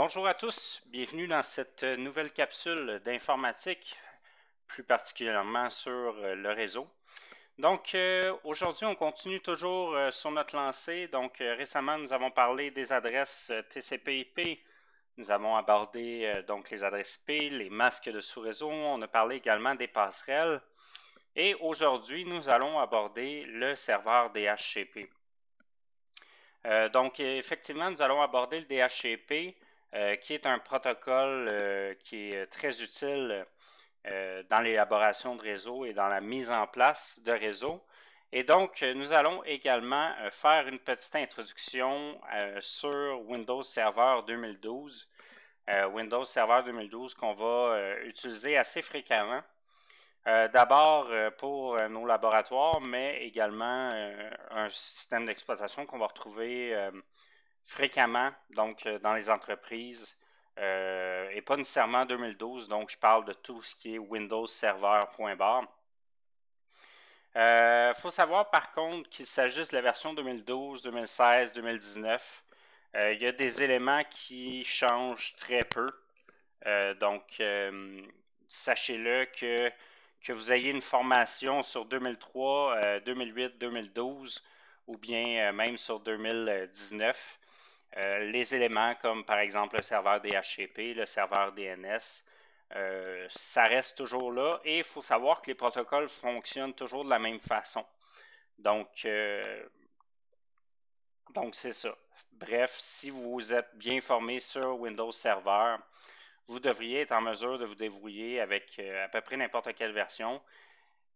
Bonjour à tous, bienvenue dans cette nouvelle capsule d'informatique, plus particulièrement sur le réseau. Donc aujourd'hui, on continue toujours sur notre lancée. Donc récemment, nous avons parlé des adresses TCP/IP. Nous avons abordé donc les adresses IP, les masques de sous-réseau. On a parlé également des passerelles. Et aujourd'hui, nous allons aborder le serveur DHCP. Donc effectivement, nous allons aborder le DHCP. Qui est un protocole qui est très utile dans l'élaboration de réseaux et dans la mise en place de réseaux. Et donc, nous allons également faire une petite introduction sur Windows Server 2012. Windows Server 2012 qu'on va utiliser assez fréquemment. D'abord pour nos laboratoires, mais également un système d'exploitation qu'on va retrouver fréquemment, donc dans les entreprises, et pas nécessairement 2012, donc je parle de tout ce qui est Windows Server .bar. Faut savoir par contre qu'il s'agisse de la version 2012, 2016, 2019. Il y a des éléments qui changent très peu. Donc, sachez-le que vous ayez une formation sur 2003, 2008, 2012 ou bien même sur 2019. Les éléments comme par exemple le serveur DHCP, le serveur DNS, ça reste toujours là et il faut savoir que les protocoles fonctionnent toujours de la même façon. Donc c'est ça. Bref, si vous êtes bien formé sur Windows Server, vous devriez être en mesure de vous débrouiller avec à peu près n'importe quelle version.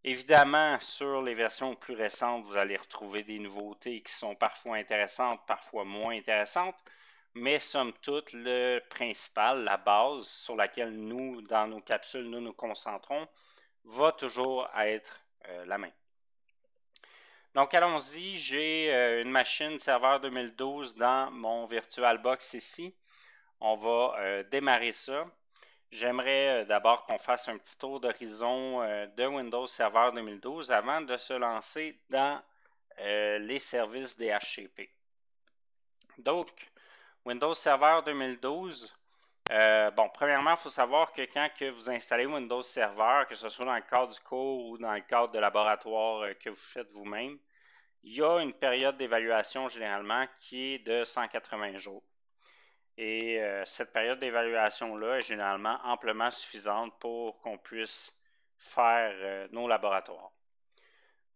Évidemment, sur les versions plus récentes, vous allez retrouver des nouveautés qui sont parfois intéressantes, parfois moins intéressantes, mais somme toute, le principal, la base sur laquelle nous, dans nos capsules, nous concentrons, va toujours être la même. Donc, allons-y. J'ai une machine serveur 2012 dans mon VirtualBox ici. On va démarrer ça. J'aimerais d'abord qu'on fasse un petit tour d'horizon de Windows Server 2012 avant de se lancer dans les services DHCP. Donc, Windows Server 2012, premièrement, il faut savoir que quand que vous installez Windows Server, que ce soit dans le cadre du cours ou dans le cadre de laboratoire que vous faites vous-même, il y a une période d'évaluation généralement qui est de 180 jours. Et cette période d'évaluation-là est généralement amplement suffisante pour qu'on puisse faire nos laboratoires.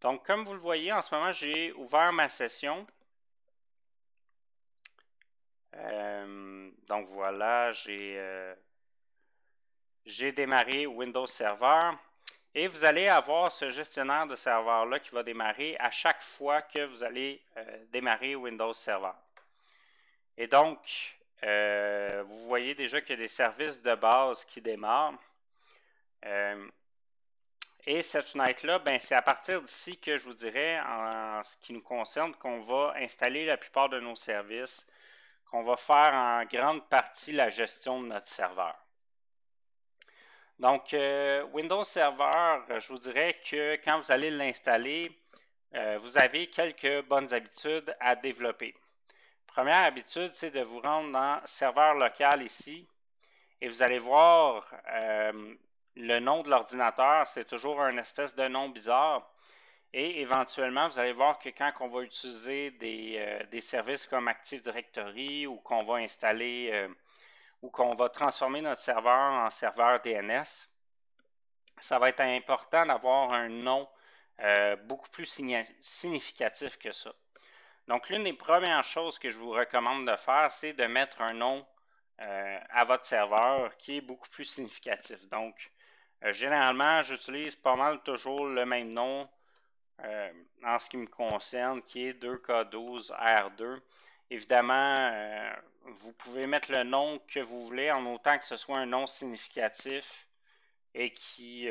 Donc, comme vous le voyez, en ce moment, j'ai ouvert ma session. Donc voilà, j'ai démarré Windows Server. Et vous allez avoir ce gestionnaire de serveur-là qui va démarrer à chaque fois que vous allez démarrer Windows Server. Et donc, vous voyez déjà qu'il y a des services de base qui démarrent. Et cette fenêtre-là, c'est à partir d'ici que je vous dirais, en ce qui nous concerne, qu'on va installer la plupart de nos services, qu'on va faire en grande partie la gestion de notre serveur. Donc, Windows Server, je vous dirais que quand vous allez l'installer, vous avez quelques bonnes habitudes à développer. Première habitude, c'est de vous rendre dans Serveur local ici et vous allez voir le nom de l'ordinateur, c'est toujours un espèce de nom bizarre. Et éventuellement, vous allez voir que quand on va utiliser des services comme Active Directory ou qu'on va installer ou qu'on va transformer notre serveur en serveur DNS, ça va être important d'avoir un nom beaucoup plus significatif que ça. Donc, l'une des premières choses que je vous recommande de faire, c'est de mettre un nom à votre serveur qui est beaucoup plus significatif. Donc, généralement, j'utilise pas mal toujours le même nom en ce qui me concerne, qui est 2K12R2. Évidemment, vous pouvez mettre le nom que vous voulez en autant que ce soit un nom significatif et qui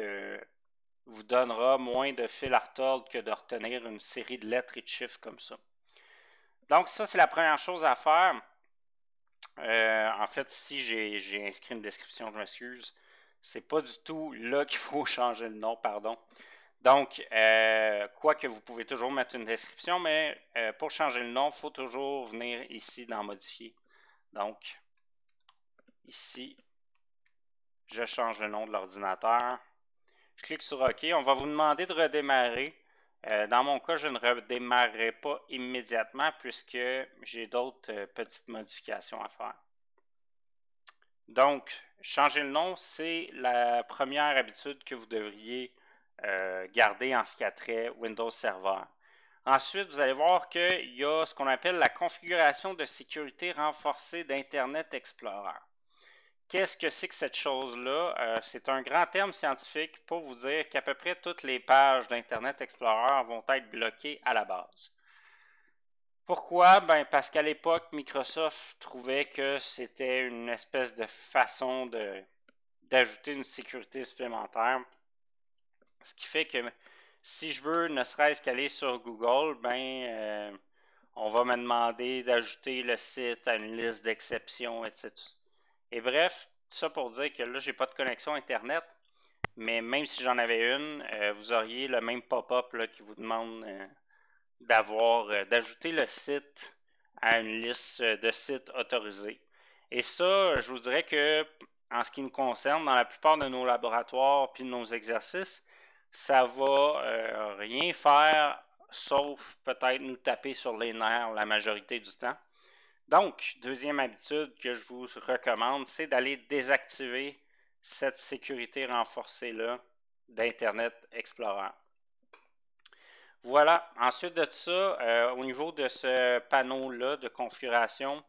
vous donnera moins de fil à retordre que de retenir une série de lettres et de chiffres comme ça. Donc ça, c'est la première chose à faire. En fait, ici, j'ai inscrit une description, je m'excuse. C'est pas du tout là qu'il faut changer le nom, pardon. Donc, quoique vous pouvez toujours mettre une description, mais pour changer le nom, il faut toujours venir ici dans Modifier. Donc, Ici, je change le nom de l'ordinateur. Je clique sur OK. On va vous demander de redémarrer. Dans mon cas, je ne redémarrerai pas immédiatement puisque j'ai d'autres petites modifications à faire. Donc, changer le nom, c'est la première habitude que vous devriez garder en ce qui a trait Windows Server. Ensuite, vous allez voir qu'il y a ce qu'on appelle la configuration de sécurité renforcée d'Internet Explorer. Qu'est-ce que c'est que cette chose-là? C'est un grand terme scientifique pour vous dire qu'à peu près toutes les pages d'Internet Explorer vont être bloquées à la base. Pourquoi? Ben parce qu'à l'époque, Microsoft trouvait que c'était une espèce de façon d'ajouter une sécurité supplémentaire. Ce qui fait que si je veux ne serait-ce qu'aller sur Google, on va me demander d'ajouter le site à une liste d'exceptions, etc. Et bref, ça pour dire que là, j'ai pas de connexion Internet, mais même si j'en avais une, vous auriez le même pop-up qui vous demande d'ajouter le site à une liste de sites autorisés. Et ça, je vous dirais que, en ce qui nous concerne, dans la plupart de nos laboratoires puis de nos exercices, ça va rien faire sauf peut-être nous taper sur les nerfs la majorité du temps. Donc, deuxième habitude que je vous recommande, c'est d'aller désactiver cette sécurité renforcée-là d'Internet Explorer. Voilà. Ensuite de ça, au niveau de ce panneau-là de configuration,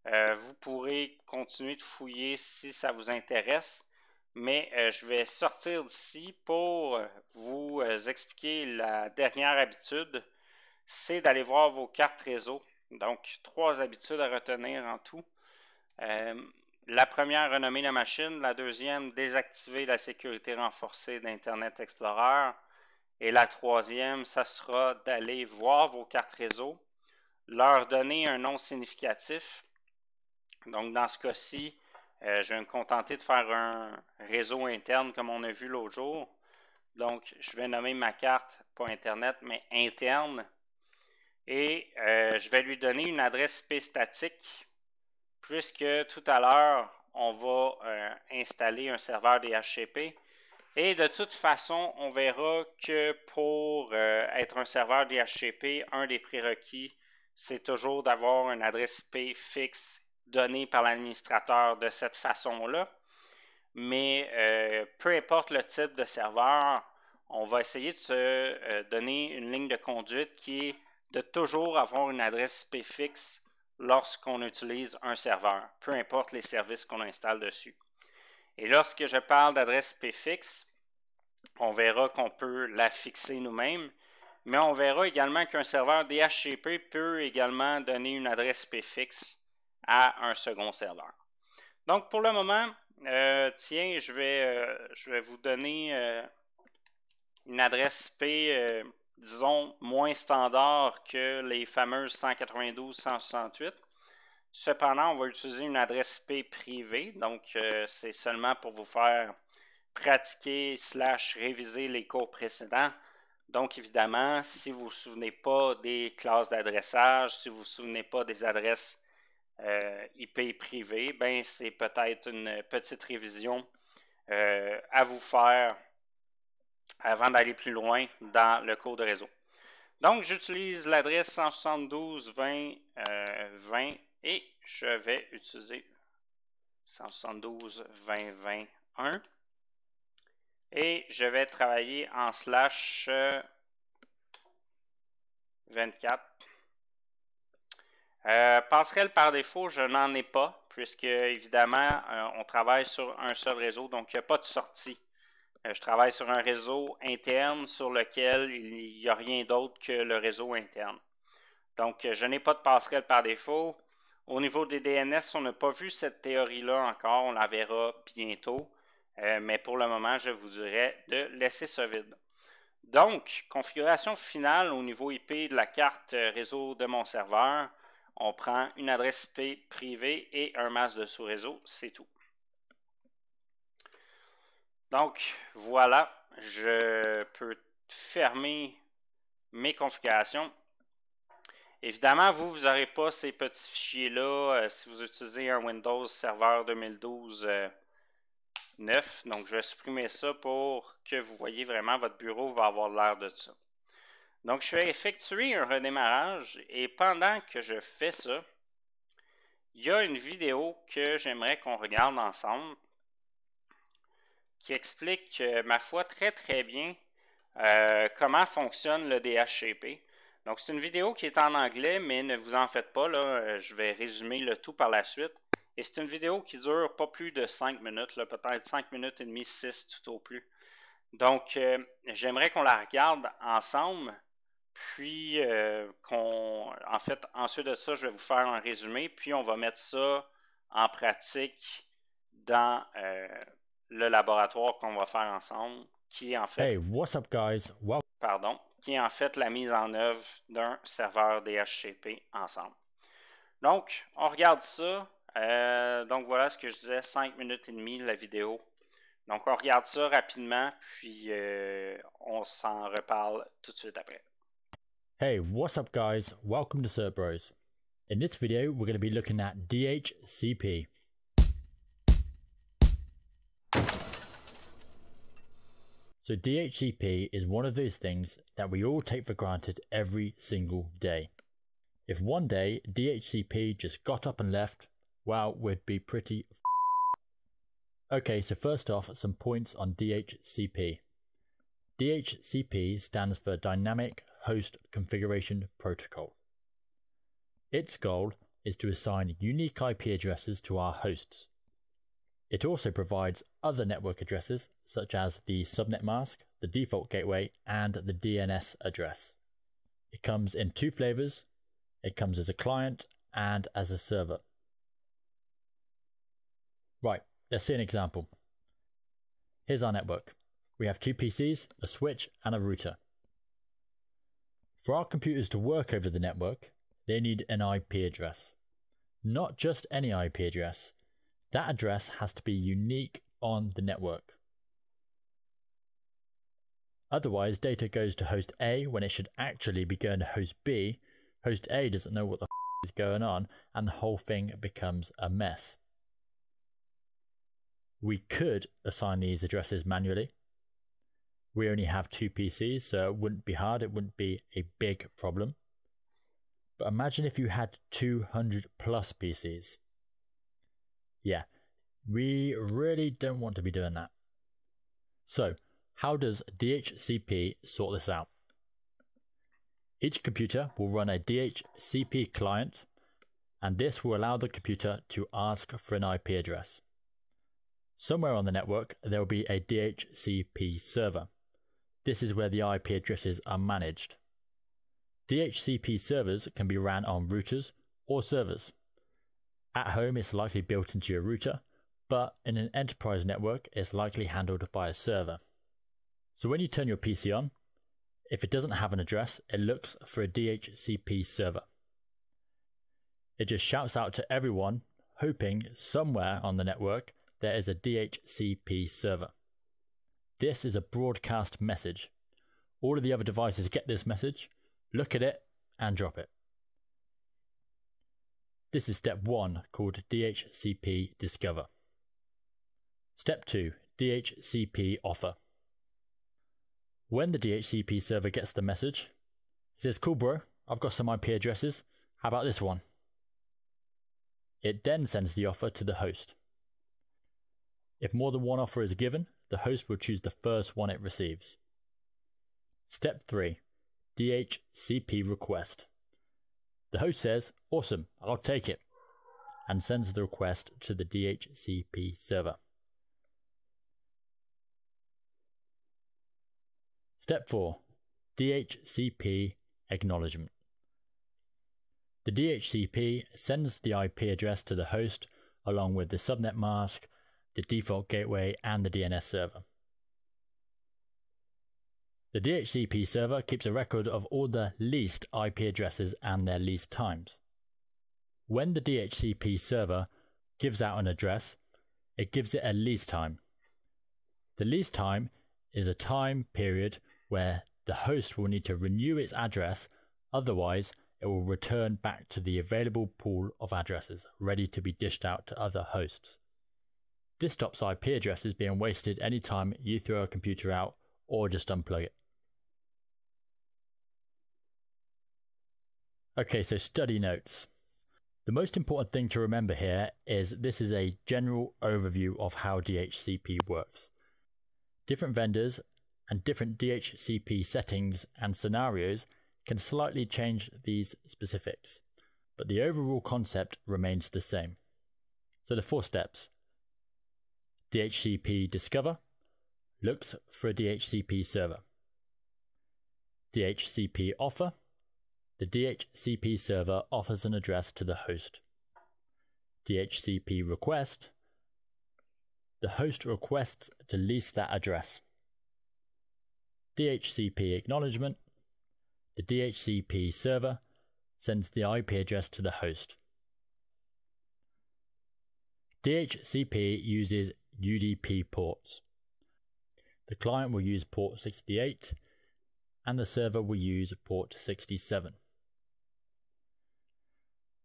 vous pourrez continuer de fouiller si ça vous intéresse, mais je vais sortir d'ici pour vous expliquer la dernière habitude, c'est d'aller voir vos cartes réseau. Donc, 3 habitudes à retenir en tout. La première, renommer la machine. La deuxième, désactiver la sécurité renforcée d'Internet Explorer. Et la troisième, ça sera d'aller voir vos cartes réseau, leur donner un nom significatif. Donc, dans ce cas-ci, je vais me contenter de faire un réseau interne comme on a vu l'autre jour. Donc, je vais nommer ma carte, pas Internet, mais interne. Et je vais lui donner une adresse IP statique, puisque tout à l'heure, on va installer un serveur DHCP. Et de toute façon, on verra que pour être un serveur DHCP, un des prérequis, c'est toujours d'avoir une adresse IP fixe donnée par l'administrateur de cette façon-là. Mais peu importe le type de serveur, on va essayer de se donner une ligne de conduite qui est de toujours avoir une adresse IP fixe lorsqu'on utilise un serveur, peu importe les services qu'on installe dessus. Et lorsque je parle d'adresse IP fixe, on verra qu'on peut la fixer nous-mêmes, mais on verra également qu'un serveur DHCP peut également donner une adresse IP fixe à un second serveur. Donc pour le moment, tiens, je vais vous donner une adresse IP, disons, moins standard que les fameuses 192.168. Cependant, on va utiliser une adresse IP privée, donc c'est seulement pour vous faire pratiquer / réviser les cours précédents. Donc, évidemment, si vous ne vous souvenez pas des classes d'adressage, si vous ne vous souvenez pas des adresses IP privées, ben c'est peut-être une petite révision à vous faire avant d'aller plus loin dans le cours de réseau. Donc, j'utilise l'adresse 172.20.20 et je vais utiliser 172.20.21 et je vais travailler en /24. Passerelle par défaut, je n'en ai pas, puisque évidemment, on travaille sur un seul réseau, donc il n'y a pas de sortie. Je travaille sur un réseau interne sur lequel il n'y a rien d'autre que le réseau interne. Donc, je n'ai pas de passerelle par défaut. Au niveau des DNS, on n'a pas vu cette théorie-là encore, on la verra bientôt. Mais pour le moment, je vous dirais de laisser ça vide. Donc, configuration finale au niveau IP de la carte réseau de mon serveur. On prend une adresse IP privée et un masque de sous-réseau, c'est tout. Donc, voilà, je peux fermer mes configurations. Évidemment, vous n'aurez pas ces petits fichiers-là si vous utilisez un Windows Server 2012 9. Donc, je vais supprimer ça pour que vous voyez vraiment votre bureau va avoir l'air de ça. Donc, je vais effectuer un redémarrage et pendant que je fais ça, il y a une vidéo que j'aimerais qu'on regarde ensemble qui explique, ma foi, très bien comment fonctionne le DHCP. Donc, c'est une vidéo qui est en anglais, mais ne vous en faites pas, là, je vais résumer le tout par la suite. Et c'est une vidéo qui dure pas plus de 5 minutes, peut-être 5 minutes et demie, 6 tout au plus. Donc, j'aimerais qu'on la regarde ensemble, puis en fait, ensuite de ça, je vais vous faire un résumé, puis on va mettre ça en pratique dans le laboratoire qu'on va faire ensemble, qui est en fait... Hey, what's up guys? Pardon, qui est en fait la mise en œuvre d'un serveur DHCP ensemble. Donc, on regarde ça. Donc, voilà ce que je disais, 5 minutes et demie la vidéo. Donc, on regarde ça rapidement, puis on s'en reparle tout de suite après. Hey, what's up guys? Welcome to Certbros. In this video, we're going to be looking at DHCP. So DHCP is one of those things that we all take for granted every single day. If one day DHCP just got up and left, well, we'd be pretty Okay, so first off, some points on DHCP. DHCP stands for Dynamic Host Configuration Protocol. Its goal is to assign unique IP addresses to our hosts. It also provides other network addresses such as the subnet mask, the default gateway, and the DNS address. It comes in two flavors. It comes as a client and as a server. Right, let's see an example. Here's our network. We have two PCs, a switch, and a router. For our computers to work over the network, they need an IP address. Not just any IP address. That address has to be unique on the network. Otherwise, data goes to host A when it should actually be going to host B. Host A doesn't know what the is going on, and the whole thing becomes a mess. We could assign these addresses manually. We only have two PCs, so it wouldn't be hard, it wouldn't be a big problem. But imagine if you had 200 plus PCs. Yeah, we really don't want to be doing that. So, how does DHCP sort this out? Each computer will run a DHCP client, and this will allow the computer to ask for an IP address. Somewhere on the network, there will be a DHCP server. This is where the IP addresses are managed. DHCP servers can be ran on routers or servers. At home, it's likely built into your router, but in an enterprise network, it's likely handled by a server. So when you turn your PC on, if it doesn't have an address, it looks for a DHCP server. It just shouts out to everyone, hoping somewhere on the network there is a DHCP server. This is a broadcast message. All of the other devices get this message, look at it, and drop it. This is step 1, called DHCP Discover. Step 2, DHCP Offer. When the DHCP server gets the message, it says, cool bro, I've got some IP addresses, how about this one? It then sends the offer to the host. If more than one offer is given, the host will choose the first one it receives. Step 3, DHCP Request. The host says, awesome, I'll take it, and sends the request to the DHCP server. Step 4, DHCP Acknowledgement. The DHCP sends the IP address to the host along with the subnet mask, the default gateway, and the DNS server. The DHCP server keeps a record of all the leased IP addresses and their leased times. When the DHCP server gives out an address, it gives it a lease time. The lease time is a time period where the host will need to renew its address, otherwise it will return back to the available pool of addresses ready to be dished out to other hosts. This stops IP addresses being wasted anytime you throw a computer out or just unplug it. Okay, so study notes. The most important thing to remember here is this is a general overview of how DHCP works. Different vendors and different DHCP settings and scenarios can slightly change these specifics, but the overall concept remains the same. So the 4 steps. DHCP Discover looks for a DHCP server. DHCP Offer. The DHCP server offers an address to the host. DHCP Request. The host requests to lease that address. DHCP Acknowledgement. The DHCP server sends the IP address to the host. DHCP uses UDP ports. The client will use port 68 and the server will use port 67.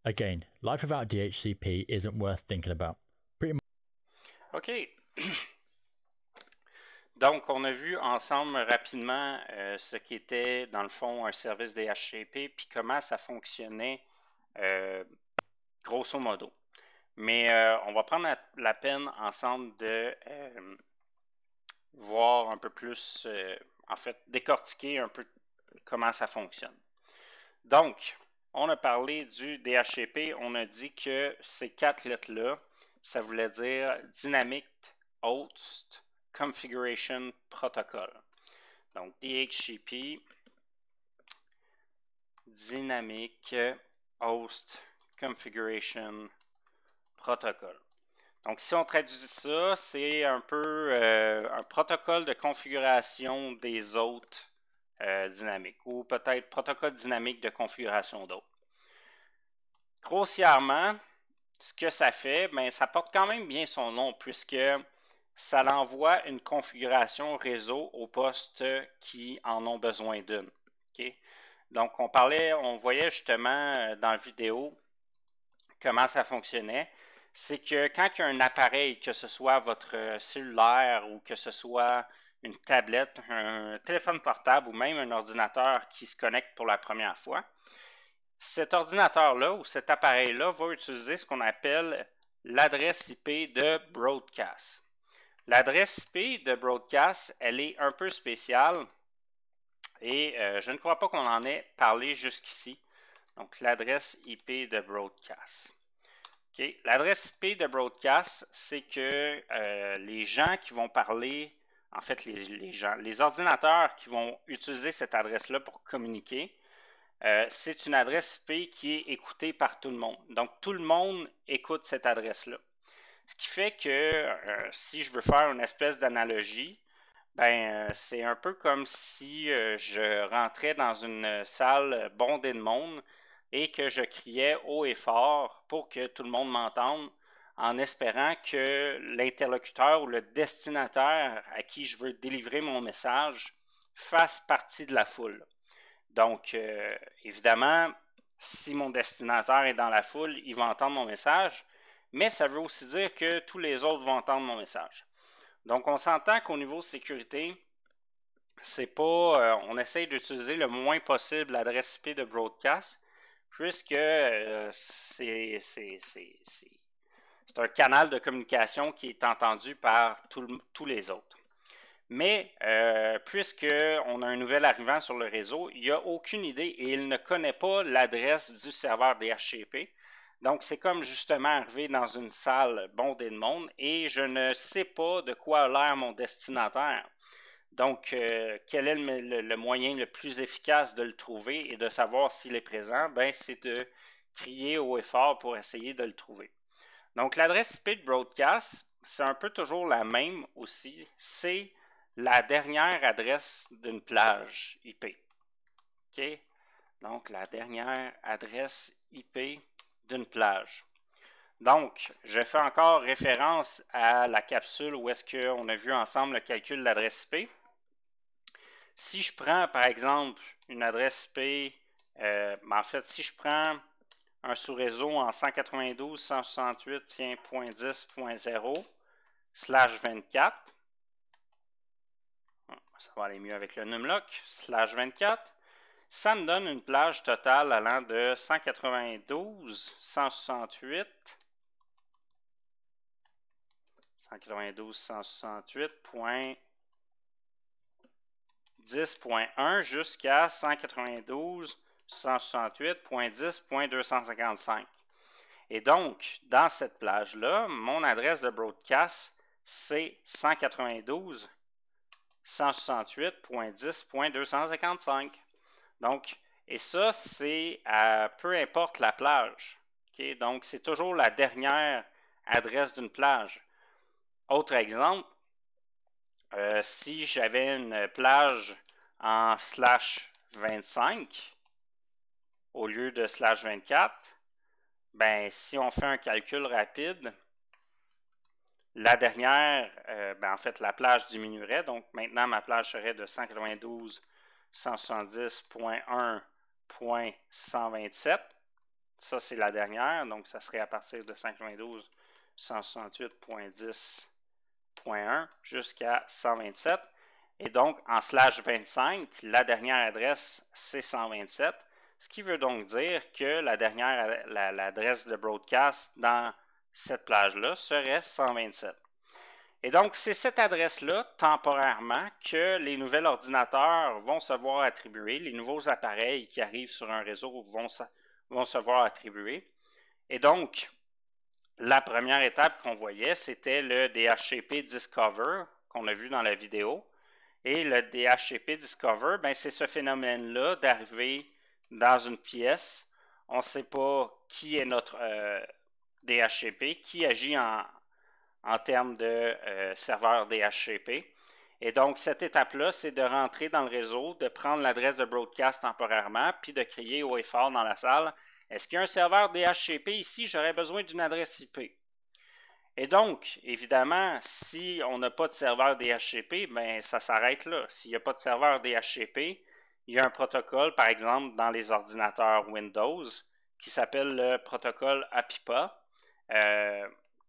Again, life without DHCP isn't worth thinking about. OK. Donc, on a vu ensemble rapidement ce qu'était, dans le fond, un service DHCP, puis comment ça fonctionnait grosso modo. Mais on va prendre la peine ensemble de voir un peu plus, en fait, décortiquer un peu comment ça fonctionne. Donc, on a parlé du DHCP, on a dit que ces 4 lettres-là, ça voulait dire Dynamic Host Configuration Protocol. Donc, DHCP, Dynamic Host Configuration Protocol. Donc, si on traduit ça, c'est un peu un protocole de configuration des hôtes dynamiques, ou peut-être protocole dynamique de configuration d'hôtes. Grossièrement, ce que ça fait, bien, ça porte quand même bien son nom, puisque ça l'envoie une configuration réseau aux postes qui en ont besoin d'une. Okay? Donc, on voyait justement dans la vidéo comment ça fonctionnait. C'est que quand il y a un appareil, que ce soit votre cellulaire ou que ce soit une tablette, un téléphone portable ou même un ordinateur qui se connecte pour la première fois, cet ordinateur-là ou cet appareil-là va utiliser ce qu'on appelle l'adresse IP de broadcast. L'adresse IP de broadcast, elle est un peu spéciale et je ne crois pas qu'on en ait parlé jusqu'ici. Donc, l'adresse IP de broadcast. Okay. L'adresse IP de broadcast, c'est que les gens qui vont parler, en fait, les ordinateurs qui vont utiliser cette adresse-là pour communiquer, c'est une adresse IP qui est écoutée par tout le monde. Donc, tout le monde écoute cette adresse-là. Ce qui fait que si je veux faire une espèce d'analogie, ben, c'est un peu comme si je rentrais dans une salle bondée de monde et que je criais haut et fort pour que tout le monde m'entende en espérant que l'interlocuteur ou le destinataire à qui je veux délivrer mon message fasse partie de la foule. Donc, évidemment, si mon destinataire est dans la foule, il va entendre mon message, mais ça veut aussi dire que tous les autres vont entendre mon message. Donc, on s'entend qu'au niveau sécurité, c'est pas, on essaye d'utiliser le moins possible l'adresse IP de broadcast, puisque c'est un canal de communication qui est entendu par tous les autres. Mais puisqu'on a un nouvel arrivant sur le réseau, il n'a aucune idée et il ne connaît pas l'adresse du serveur DHCP. Donc, c'est comme justement arriver dans une salle bondée de monde et je ne sais pas de quoi a l'air mon destinataire. Donc, quel est le moyen le plus efficace de le trouver et de savoir s'il est présent? Ben, c'est de crier haut et fort pour essayer de le trouver. Donc, l'adresse IP de broadcast, c'est un peu toujours la même aussi. C'est la dernière adresse d'une plage IP. OK? Donc, la dernière adresse IP d'une plage. Donc, je fais encore référence à la capsule où est-ce qu'on a vu ensemble le calcul de l'adresse IP. Si je prends, par exemple, une adresse IP En fait, si je prends un sous-réseau en 192.168.10.0/24, ça va aller mieux avec le numlock, /24, ça me donne une plage totale allant de 192.168.10.1 jusqu'à 192.168.10.255. Et donc, dans cette plage-là, mon adresse de broadcast, c'est 192.168.10.255. Donc, et ça, c'est peu importe la plage. Okay? Donc, c'est toujours la dernière adresse d'une plage. Autre exemple, si j'avais une plage en /25 au lieu de /24, ben, si on fait un calcul rapide, la dernière, en fait, la plage diminuerait. Donc, maintenant, ma plage serait de 192.170.127. Ça, c'est la dernière. Donc, ça serait à partir de 192.168.10.1 jusqu'à 127. Et donc, en /25, la dernière adresse, c'est 127. Ce qui veut donc dire que l'adresse de broadcast dans cette plage-là serait 127. Et donc, c'est cette adresse-là, temporairement, que les nouveaux ordinateurs vont se voir attribuer. Les nouveaux appareils qui arrivent sur un réseau vont se voir attribuer. Et donc, la première étape qu'on voyait, c'était le DHCP Discover, qu'on a vu dans la vidéo. Et le DHCP Discover, c'est ce phénomène-là d'arriver dans une pièce. On ne sait pas qui est notre DHCP, qui agit en termes de serveur DHCP. Et donc, cette étape-là, c'est de rentrer dans le réseau, de prendre l'adresse de broadcast temporairement, puis de crier haut et fort dans la salle, est-ce qu'il y a un serveur DHCP ici? J'aurais besoin d'une adresse IP. Et donc, évidemment, si on n'a pas de serveur DHCP, ça s'arrête là. S'il n'y a pas de serveur DHCP, il y a un protocole, par exemple, dans les ordinateurs Windows, qui s'appelle le protocole APIPA,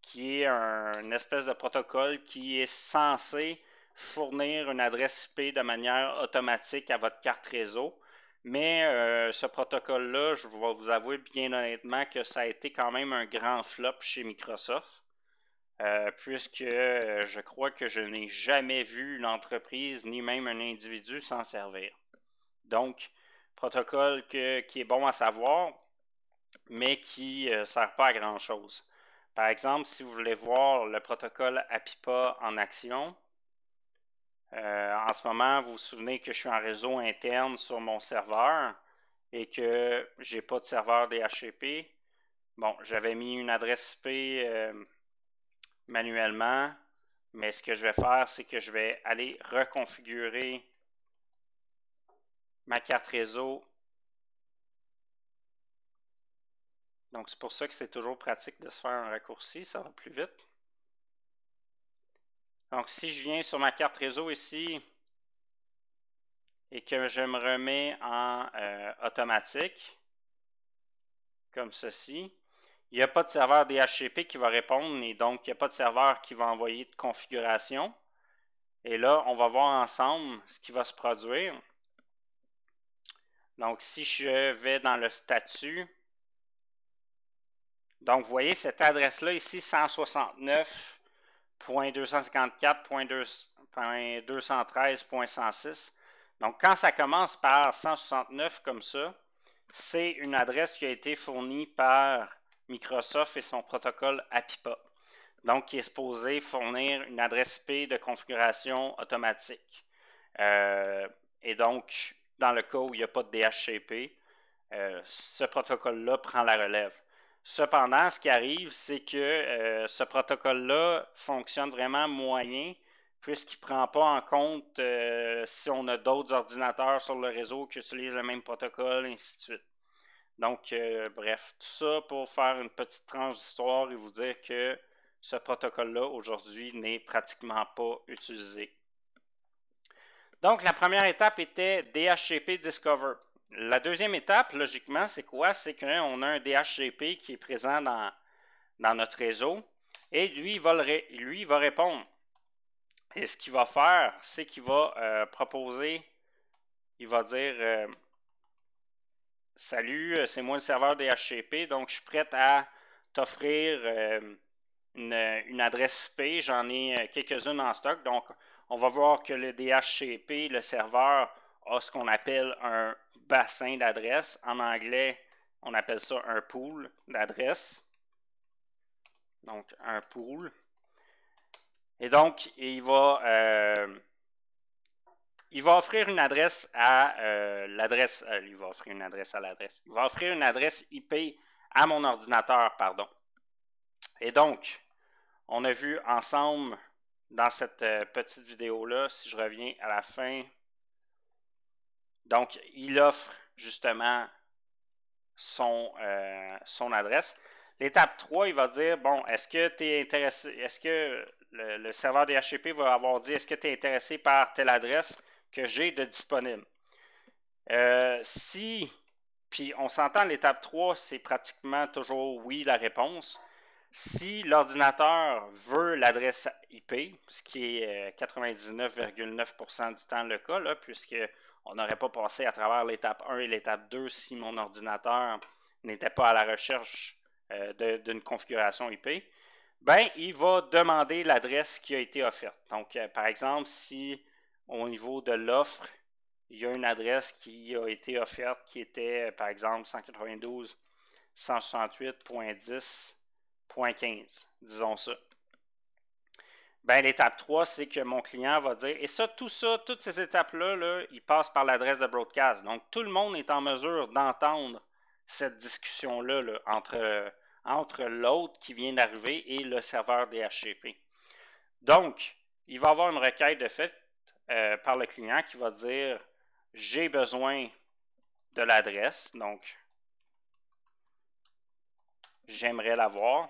qui est une espèce de protocole qui est censé fournir une adresse IP de manière automatique à votre carte réseau. Mais ce protocole-là, je vais vous avouer bien honnêtement que ça a été quand même un grand flop chez Microsoft. Puisque je crois que je n'ai jamais vu une entreprise ni même un individu s'en servir. Donc, protocole qui est bon à savoir, mais qui ne sert pas à grand-chose. Par exemple, si vous voulez voir le protocole APIPA en action, en ce moment, vous vous souvenez que je suis en réseau interne sur mon serveur et que je n'ai pas de serveur DHCP. Bon, j'avais mis une adresse IP manuellement, mais ce que je vais faire, c'est que je vais aller reconfigurer ma carte réseau. Donc, c'est pour ça que c'est toujours pratique de se faire un raccourci, ça va plus vite. Donc, si je viens sur ma carte réseau ici et que je me remets en automatique, comme ceci, il n'y a pas de serveur DHCP qui va répondre et donc il n'y a pas de serveur qui va envoyer de configuration. Et là, on va voir ensemble ce qui va se produire. Donc, si je vais dans le statut, donc vous voyez cette adresse-là ici, 169.254.213.106. Donc, quand ça commence par 169 comme ça, c'est une adresse qui a été fournie par Microsoft et son protocole APIPA. Donc, qui est supposé fournir une adresse IP de configuration automatique. Et donc, dans le cas où il n'y a pas de DHCP, ce protocole-là prend la relève. Cependant, ce qui arrive, c'est que ce protocole-là fonctionne vraiment moyen, puisqu'il ne prend pas en compte si on a d'autres ordinateurs sur le réseau qui utilisent le même protocole, et ainsi de suite. Donc, bref, tout ça pour faire une petite tranche d'histoire et vous dire que ce protocole-là, aujourd'hui, n'est pratiquement pas utilisé. Donc, la première étape était DHCP Discover. la deuxième étape, logiquement, c'est quoi? C'est qu'on a un DHCP qui est présent dans notre réseau et lui, il va répondre. Et ce qu'il va faire, c'est qu'il va proposer, il va dire salut, c'est moi le serveur DHCP, donc je suis prêt à t'offrir une adresse IP. J'en ai quelques-unes en stock. Donc, on va voir que le DHCP, le serveur, a ce qu'on appelle un bassin d'adresses. En anglais, on appelle ça un pool d'adresses. Donc, un pool. Et donc, il va offrir une adresse à l'adresse. Il va offrir une adresse à l'adresse. Il va offrir une adresse IP à mon ordinateur, pardon. Et donc, on a vu ensemble dans cette petite vidéo-là, si je reviens à la fin, donc il offre justement son adresse. L'étape 3, il va dire, bon, est-ce que tu es intéressé, est-ce que le serveur DHCP va avoir dit, est-ce que tu es intéressé par telle adresse que j'ai de disponible? Si, puis on s'entend, l'étape 3, c'est pratiquement toujours oui la réponse. Si l'ordinateur veut l'adresse IP, ce qui est 99,9% du temps le cas, puisqu'on n'aurait pas passé à travers l'étape 1 et l'étape 2 si mon ordinateur n'était pas à la recherche d'une configuration IP, ben, il va demander l'adresse qui a été offerte. Donc, par exemple, si au niveau de l'offre, il y a une adresse qui a été offerte qui était, par exemple, 192.168.10.15, disons ça. Ben, l'étape 3, c'est que mon client va dire, et ça, toutes ces étapes-là, ils passent par l'adresse de broadcast. Donc, tout le monde est en mesure d'entendre cette discussion-là entre l'autre qui vient d'arriver et le serveur DHCP. Donc, il va y avoir une requête de fait par le client qui va dire, j'ai besoin de l'adresse, donc j'aimerais l'avoir.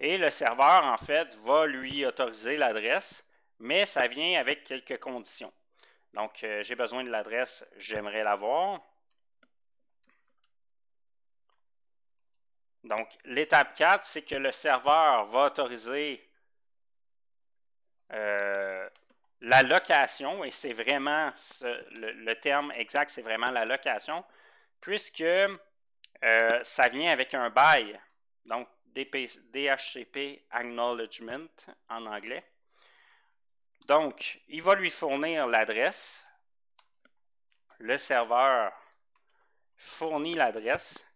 Et le serveur, en fait, va lui autoriser l'adresse, mais ça vient avec quelques conditions. Donc, j'ai besoin de l'adresse, j'aimerais l'avoir. Donc, l'étape 4, c'est que le serveur va autoriser la location, et c'est vraiment le terme exact, c'est vraiment la location, puisque ça vient avec un bail, donc DHCP Acknowledgement en anglais. Donc, il va lui fournir l'adresse. Le serveur fournit l'adresse,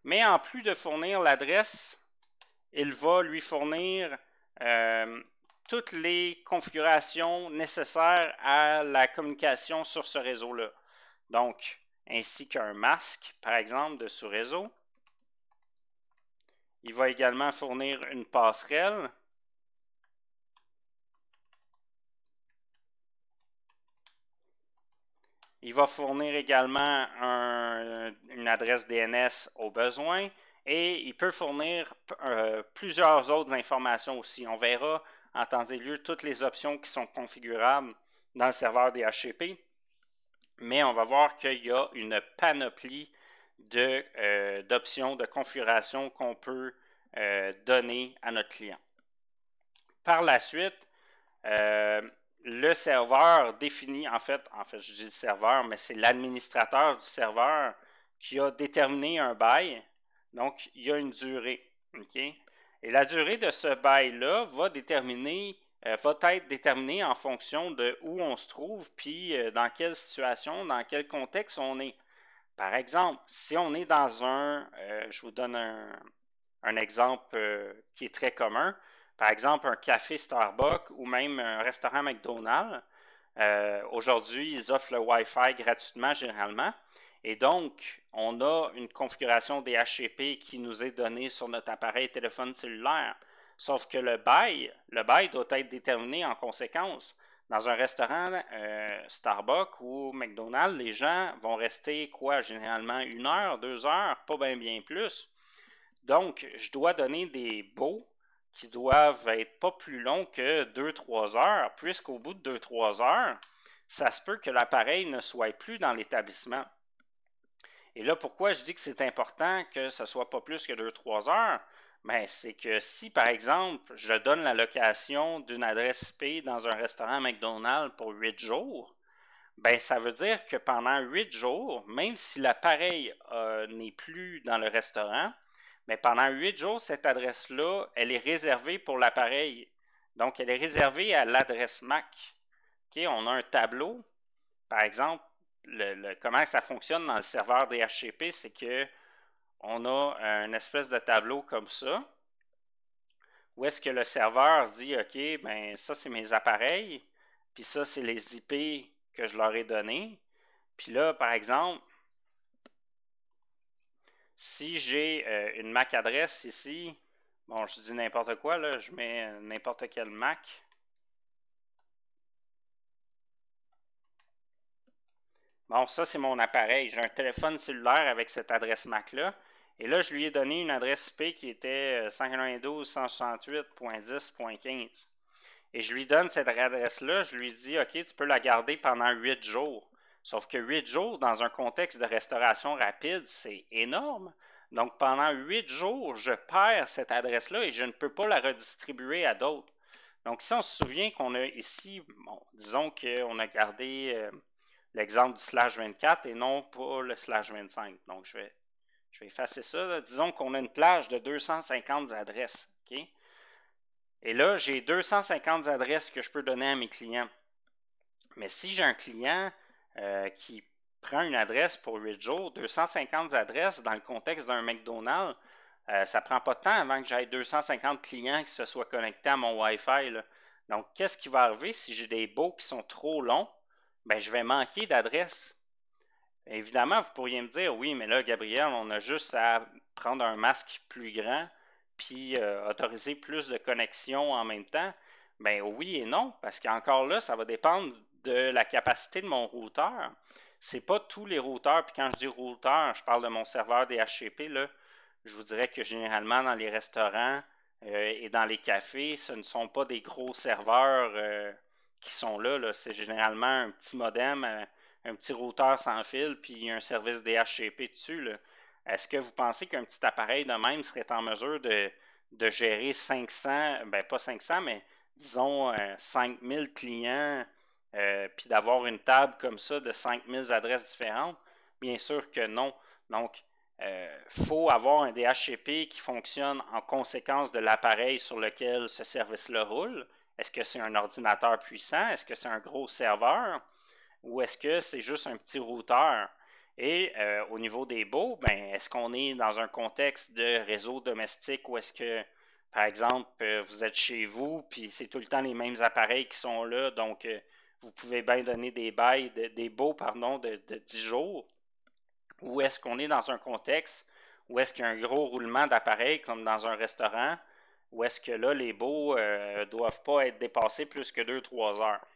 mais en plus de fournir l'adresse, il va lui fournir toutes les configurations nécessaires à la communication sur ce réseau-là. Donc, ainsi qu'un masque, par exemple, de ce réseau. Il va également fournir une passerelle. Il va fournir également une adresse DNS au besoin et il peut fournir plusieurs autres informations aussi. On verra en temps et lieu toutes les options qui sont configurables dans le serveur DHCP, mais on va voir qu'il y a une panoplie d'options de configuration qu'on peut donner à notre client. Par la suite, le serveur définit, en fait, je dis le serveur, mais c'est l'administrateur du serveur qui a déterminé un bail. Donc, il y a une durée. Okay? Et la durée de ce bail-là va être déterminée en fonction de où on se trouve, puis dans quelle situation, dans quel contexte on est. Par exemple, si on est dans je vous donne un exemple qui est très commun, par exemple un café Starbucks ou même un restaurant McDonald's. Aujourd'hui, ils offrent le Wi-Fi gratuitement généralement. Et donc, on a une configuration DHCP qui nous est donnée sur notre appareil téléphone cellulaire. Sauf que le bail doit être déterminé en conséquence. Dans un restaurant Starbucks ou McDonald's, les gens vont rester généralement 1 heure, 2 heures, pas bien plus. Donc, je dois donner des baux qui doivent être pas plus longs que 2-3 heures, puisqu'au bout de 2-3 heures, ça se peut que l'appareil ne soit plus dans l'établissement. Et là, pourquoi je dis que c'est important que ce ne soit pas plus que 2-3 heures? Ben, c'est que si, par exemple, je donne la location d'une adresse IP dans un restaurant McDonald's pour 8 jours, ben, ça veut dire que pendant 8 jours, même si l'appareil n'est plus dans le restaurant, mais pendant 8 jours, cette adresse-là, elle est réservée pour l'appareil. Donc, elle est réservée à l'adresse MAC. Okay? On a un tableau, par exemple, comment ça fonctionne dans le serveur DHCP, c'est que on a une espèce de tableau comme ça, où est-ce que le serveur dit, OK, ben ça c'est mes appareils, puis ça c'est les IP que je leur ai donnés. Puis là, par exemple, si j'ai une MAC adresse ici, bon, je dis n'importe quoi, là, je mets n'importe quel MAC. Bon, ça, c'est mon appareil. J'ai un téléphone cellulaire avec cette adresse MAC-là. Et là, je lui ai donné une adresse IP qui était 192.168.10.15. Et je lui donne cette adresse-là. Je lui dis, OK, tu peux la garder pendant 8 jours. Sauf que 8 jours, dans un contexte de restauration rapide, c'est énorme. Donc, pendant 8 jours, je perds cette adresse-là et je ne peux pas la redistribuer à d'autres. Donc, si on se souvient qu'on a ici, bon, disons qu'on a gardé l'exemple du slash 24 et non pas le slash 25. Donc, je vais effacer ça. Là. Disons qu'on a une plage de 250 adresses. Okay? Et là, j'ai 250 adresses que je peux donner à mes clients. Mais si j'ai un client qui prend une adresse pour 8 jours, 250 adresses dans le contexte d'un McDonald's, ça ne prend pas de temps avant que j'aille 250 clients qui se soient connectés à mon Wi-Fi. Là. Donc, qu'est-ce qui va arriver si j'ai des baux qui sont trop longs? Ben, je vais manquer d'adresses. Évidemment, vous pourriez me dire, oui, mais là, Gabriel, on a juste à prendre un masque plus grand puis autoriser plus de connexions en même temps. Ben oui et non, parce qu'encore là, ça va dépendre de la capacité de mon routeur. C'est pas tous les routeurs, puis quand je dis routeur, je parle de mon serveur DHCP, là, je vous dirais que généralement dans les restaurants et dans les cafés, ce ne sont pas des gros serveurs qui sont là, là. C'est généralement un petit modem, un petit routeur sans fil, puis un service DHCP dessus. Là. Est-ce que vous pensez qu'un petit appareil de même serait en mesure de gérer 500, ben pas 500, mais disons 5000 clients, puis d'avoir une table comme ça de 5000 adresses différentes? Bien sûr que non. Donc, faut avoir un DHCP qui fonctionne en conséquence de l'appareil sur lequel ce service-là roule. Est-ce que c'est un ordinateur puissant? Est-ce que c'est un gros serveur? Ou est-ce que c'est juste un petit routeur? Et au niveau des baux, ben, est-ce qu'on est dans un contexte de réseau domestique ou est-ce que, par exemple, vous êtes chez vous, puis c'est tout le temps les mêmes appareils qui sont là, donc vous pouvez bien donner des bails, des baux, pardon, de 10 jours? Ou est-ce qu'on est dans un contexte où est-ce qu'il y a un gros roulement d'appareils comme dans un restaurant, où est-ce que là, les baux ne doivent pas être dépassés plus que 2-3 heures?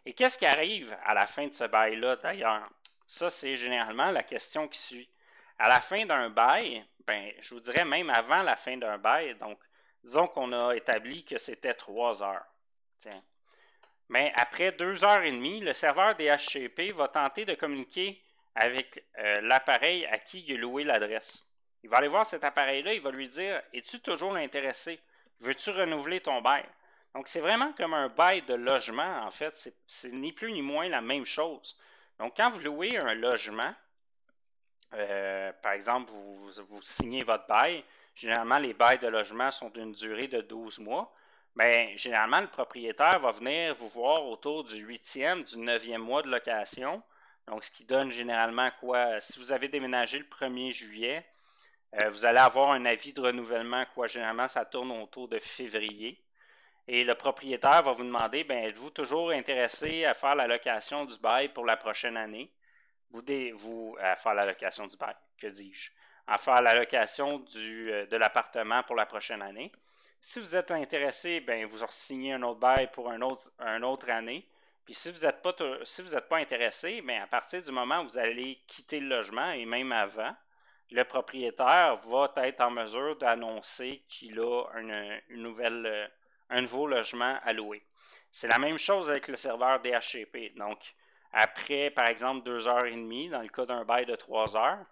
Et qu'est-ce qui arrive à la fin de ce bail-là, d'ailleurs? Ça, c'est généralement la question qui suit. À la fin d'un bail, ben, je vous dirais même avant la fin d'un bail, donc disons qu'on a établi que c'était 3 heures. Tiens. Mais après 2 heures et demie, le serveur DHCP va tenter de communiquer avec l'appareil à qui il a loué l'adresse. Il va aller voir cet appareil-là, il va lui dire, es-tu toujours intéressé? Veux-tu renouveler ton bail? Donc, c'est vraiment comme un bail de logement, en fait. C'est ni plus ni moins la même chose. Donc, quand vous louez un logement, par exemple, vous signez votre bail, généralement, les bails de logement sont d'une durée de 12 mois. Bien, généralement, le propriétaire va venir vous voir autour du 8e, du 9e mois de location. Donc, ce qui donne généralement quoi? Si vous avez déménagé le 1er juillet, vous allez avoir un avis de renouvellement, quoi? Généralement, ça tourne autour de février. Et le propriétaire va vous demander, ben, êtes-vous toujours intéressé à faire la location du bail pour la prochaine année? À faire la location du bail, que dis-je? À faire la location de l'appartement pour la prochaine année. Si vous êtes intéressé, ben, vous signez un autre bail pour une autre année. Puis si vous n'êtes pas intéressé, ben, à partir du moment où vous allez quitter le logement, et même avant, le propriétaire va être en mesure d'annoncer qu'il a un nouveau logement à louer. C'est la même chose avec le serveur DHCP. Donc, après, par exemple, 2h30, dans le cas d'un bail de 3 heures,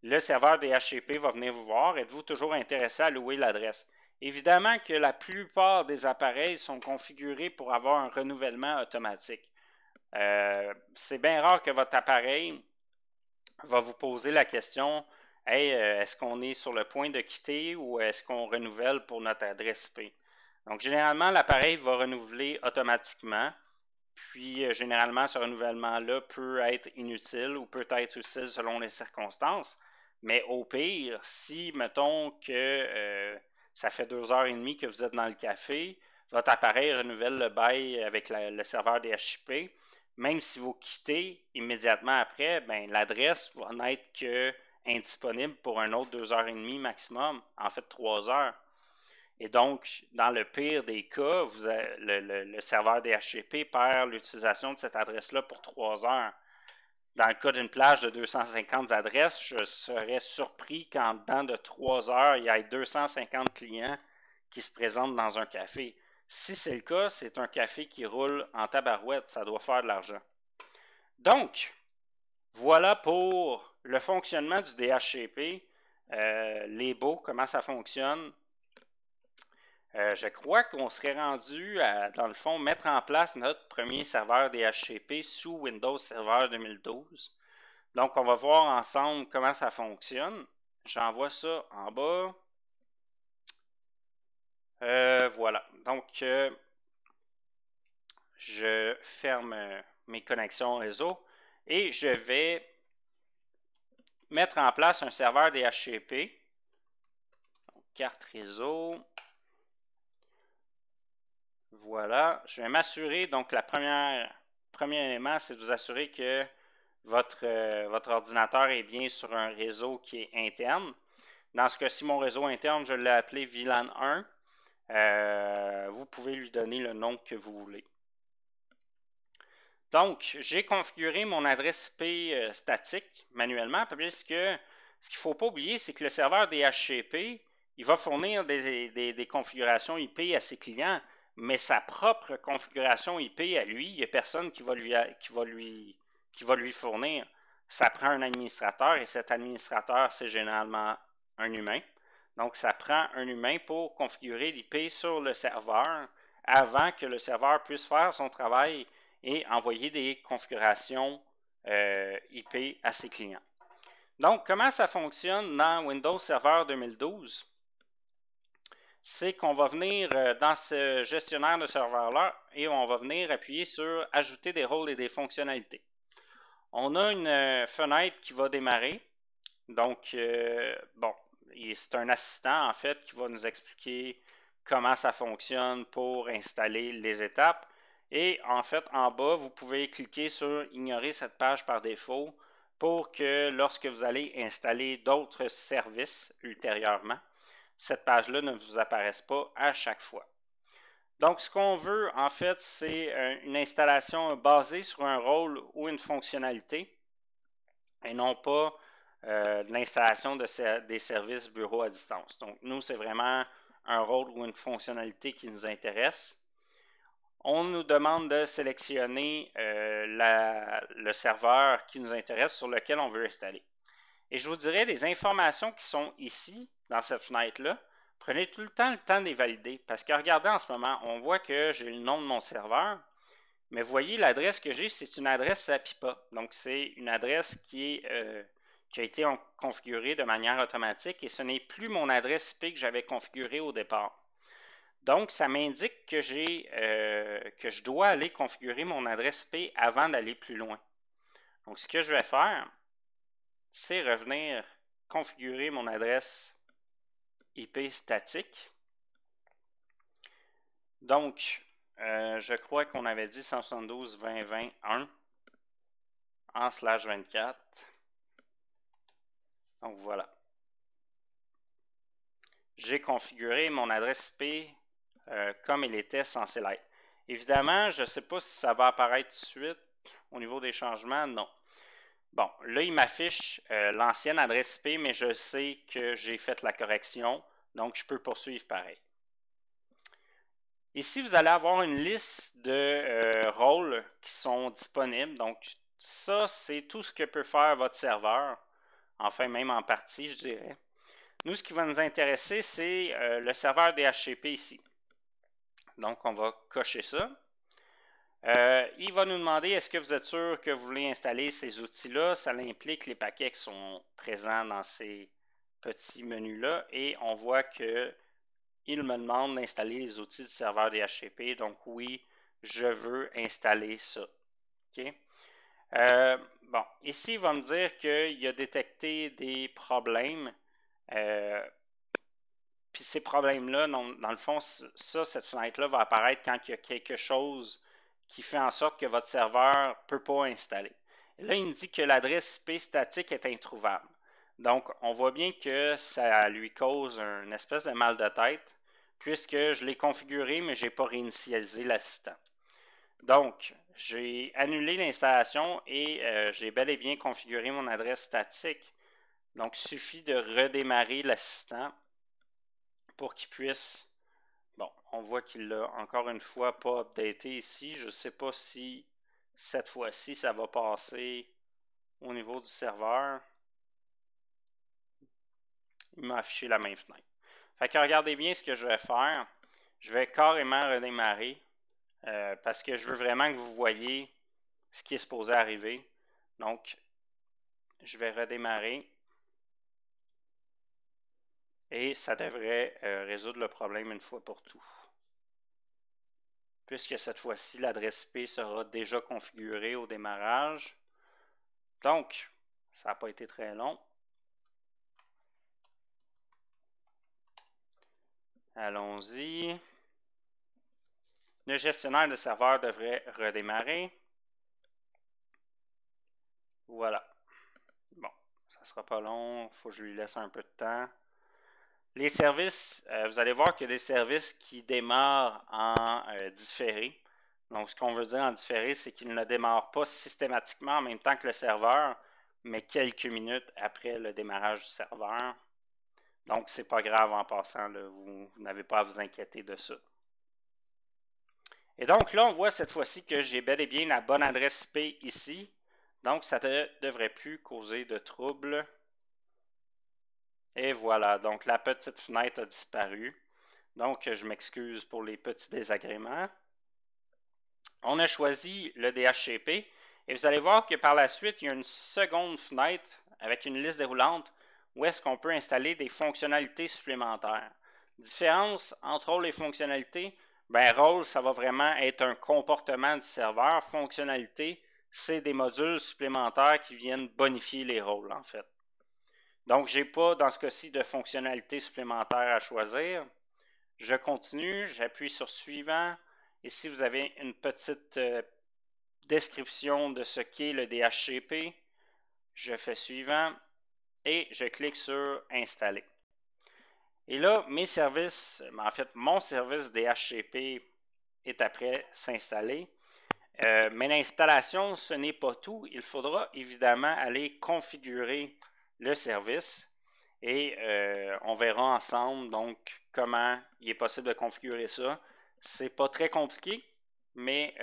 le serveur DHCP va venir vous voir. Êtes-vous toujours intéressé à louer l'adresse? Évidemment que la plupart des appareils sont configurés pour avoir un renouvellement automatique. C'est bien rare que votre appareil va vous poser la question, hey, est-ce qu'on est sur le point de quitter ou est-ce qu'on renouvelle pour notre adresse IP? Donc, généralement, l'appareil va renouveler automatiquement. Puis, généralement, ce renouvellement-là peut être inutile ou peut être utile selon les circonstances. Mais au pire, si, mettons que ça fait 2h30 que vous êtes dans le café, votre appareil renouvelle le bail avec le serveur DHCP, même si vous quittez immédiatement après, ben, l'adresse va n'être que indisponible pour un autre 2h30 maximum, en fait 3 heures. Et donc, dans le pire des cas, le serveur DHCP perd l'utilisation de cette adresse-là pour 3 heures. Dans le cas d'une plage de 250 adresses, je serais surpris qu'en dedans de 3 heures, il y ait 250 clients qui se présentent dans un café. Si c'est le cas, c'est un café qui roule en tabarouette. Ça doit faire de l'argent. Donc, voilà pour le fonctionnement du DHCP. Les baux, comment ça fonctionne. Je crois qu'on serait rendu à, dans le fond, mettre en place notre premier serveur DHCP sous Windows Server 2012. Donc, on va voir ensemble comment ça fonctionne. J'envoie ça en bas. Voilà. Donc, je ferme mes connexions réseau et je vais mettre en place un serveur DHCP. Donc, carte réseau. Voilà. Je vais m'assurer, donc premier élément, c'est de vous assurer que votre ordinateur est bien sur un réseau qui est interne. Dans ce cas-ci, mon réseau interne, je l'ai appelé VLAN 1. Vous pouvez lui donner le nom que vous voulez. Donc, j'ai configuré mon adresse IP statique manuellement, puisque ce qu'il ne faut pas oublier, c'est que le serveur DHCP, il va fournir des configurations IP à ses clients, mais sa propre configuration IP à lui, il n'y a personne qui va lui fournir. Ça prend un administrateur et cet administrateur, c'est généralement un humain. Donc, ça prend un humain pour configurer l'IP sur le serveur avant que le serveur puisse faire son travail et envoyer des configurations IP à ses clients. Donc, comment ça fonctionne dans Windows Server 2012? C'est qu'on va venir dans ce gestionnaire de serveur-là et on va venir appuyer sur « Ajouter des rôles et des fonctionnalités ». On a une fenêtre qui va démarrer. Donc, bon, c'est un assistant en fait qui va nous expliquer comment ça fonctionne pour installer les étapes. Et en fait, en bas, vous pouvez cliquer sur « Ignorer cette page par défaut » pour que lorsque vous allez installer d'autres services ultérieurement, cette page-là ne vous apparaisse pas à chaque fois. Donc, ce qu'on veut, en fait, c'est une installation basée sur un rôle ou une fonctionnalité et non pas l'installation des services bureau à distance. Donc, nous, c'est vraiment un rôle ou une fonctionnalité qui nous intéresse. On nous demande de sélectionner le serveur qui nous intéresse sur lequel on veut installer. Et je vous dirais, les informations qui sont ici, dans cette fenêtre-là, prenez tout le temps de les valider. Parce que regardez en ce moment, on voit que j'ai le nom de mon serveur, mais vous voyez, l'adresse que j'ai, c'est une adresse APIPA. Donc, c'est une adresse qui a été configurée de manière automatique et ce n'est plus mon adresse IP que j'avais configurée au départ. Donc, ça m'indique que je dois aller configurer mon adresse IP avant d'aller plus loin. Donc, ce que je vais faire, c'est revenir configurer mon adresse IP statique. Donc, je crois qu'on avait dit 172.20.20.1/24. Donc, voilà. J'ai configuré mon adresse IP comme il était censé l'être. Évidemment, je ne sais pas si ça va apparaître tout de suite au niveau des changements. Non. Bon, là, il m'affiche l'ancienne adresse IP, mais je sais que j'ai fait la correction, donc je peux poursuivre pareil. Ici, vous allez avoir une liste de rôles qui sont disponibles. Donc, ça, c'est tout ce que peut faire votre serveur. Enfin, même en partie, je dirais. Nous, ce qui va nous intéresser, c'est le serveur DHCP ici. Donc, on va cocher ça. Il va nous demander, est-ce que vous êtes sûr que vous voulez installer ces outils-là? Ça implique les paquets qui sont présents dans ces petits menus-là. Et on voit que il me demande d'installer les outils du serveur DHCP. Donc oui, je veux installer ça. Okay? Bon, ici, il va me dire qu'il a détecté des problèmes. Puis ces problèmes-là, dans le fond, cette fenêtre-là va apparaître quand il y a quelque chose qui fait en sorte que votre serveur ne peut pas installer. Et là, il me dit que l'adresse IP statique est introuvable. Donc, on voit bien que ça lui cause une espèce de mal de tête, puisque je l'ai configuré, mais je n'ai pas réinitialisé l'assistant. Donc, j'ai annulé l'installation et j'ai bel et bien configuré mon adresse statique. Donc, il suffit de redémarrer l'assistant pour qu'il puisse... Bon, on voit qu'il l'a encore une fois pas updaté ici. Je ne sais pas si cette fois-ci, ça va passer au niveau du serveur. Il m'a affiché la même fenêtre. Fait que regardez bien ce que je vais faire. Je vais carrément redémarrer parce que je veux vraiment que vous voyez ce qui est supposé arriver. Donc, je vais redémarrer et ça devrait résoudre le problème une fois pour tout. Puisque cette fois-ci, l'adresse IP sera déjà configurée au démarrage. Donc, ça n'a pas été très long. Allons-y. Le gestionnaire de serveur devrait redémarrer. Voilà. Bon, ça ne sera pas long. Il faut que je lui laisse un peu de temps. Les services, vous allez voir qu'il y a des services qui démarrent en différé. Donc, ce qu'on veut dire en différé, c'est qu'ils ne démarrent pas systématiquement en même temps que le serveur, mais quelques minutes après le démarrage du serveur. Donc, ce n'est pas grave en passant, là, vous n'avez pas à vous inquiéter de ça. Et donc là, on voit cette fois-ci que j'ai bel et bien la bonne adresse IP ici. Donc, ça ne devrait plus causer de troubles. Et voilà, donc la petite fenêtre a disparu. Donc, je m'excuse pour les petits désagréments. On a choisi le DHCP et vous allez voir que par la suite, il y a une seconde fenêtre avec une liste déroulante où est-ce qu'on peut installer des fonctionnalités supplémentaires. Différence entre rôle et fonctionnalité, ben rôle, ça va vraiment être un comportement du serveur. Fonctionnalité, c'est des modules supplémentaires qui viennent bonifier les rôles en fait. Donc, je n'ai pas dans ce cas-ci de fonctionnalité supplémentaire à choisir. Je continue, j'appuie sur suivant. Ici, vous avez une petite description de ce qu'est le DHCP. Je fais suivant et je clique sur installer. Et là, mes services, en fait, mon service DHCP est après s'installer. Mais l'installation, ce n'est pas tout. Il faudra évidemment aller configurer le service et on verra ensemble donc comment il est possible de configurer ça. C'est pas très compliqué, mais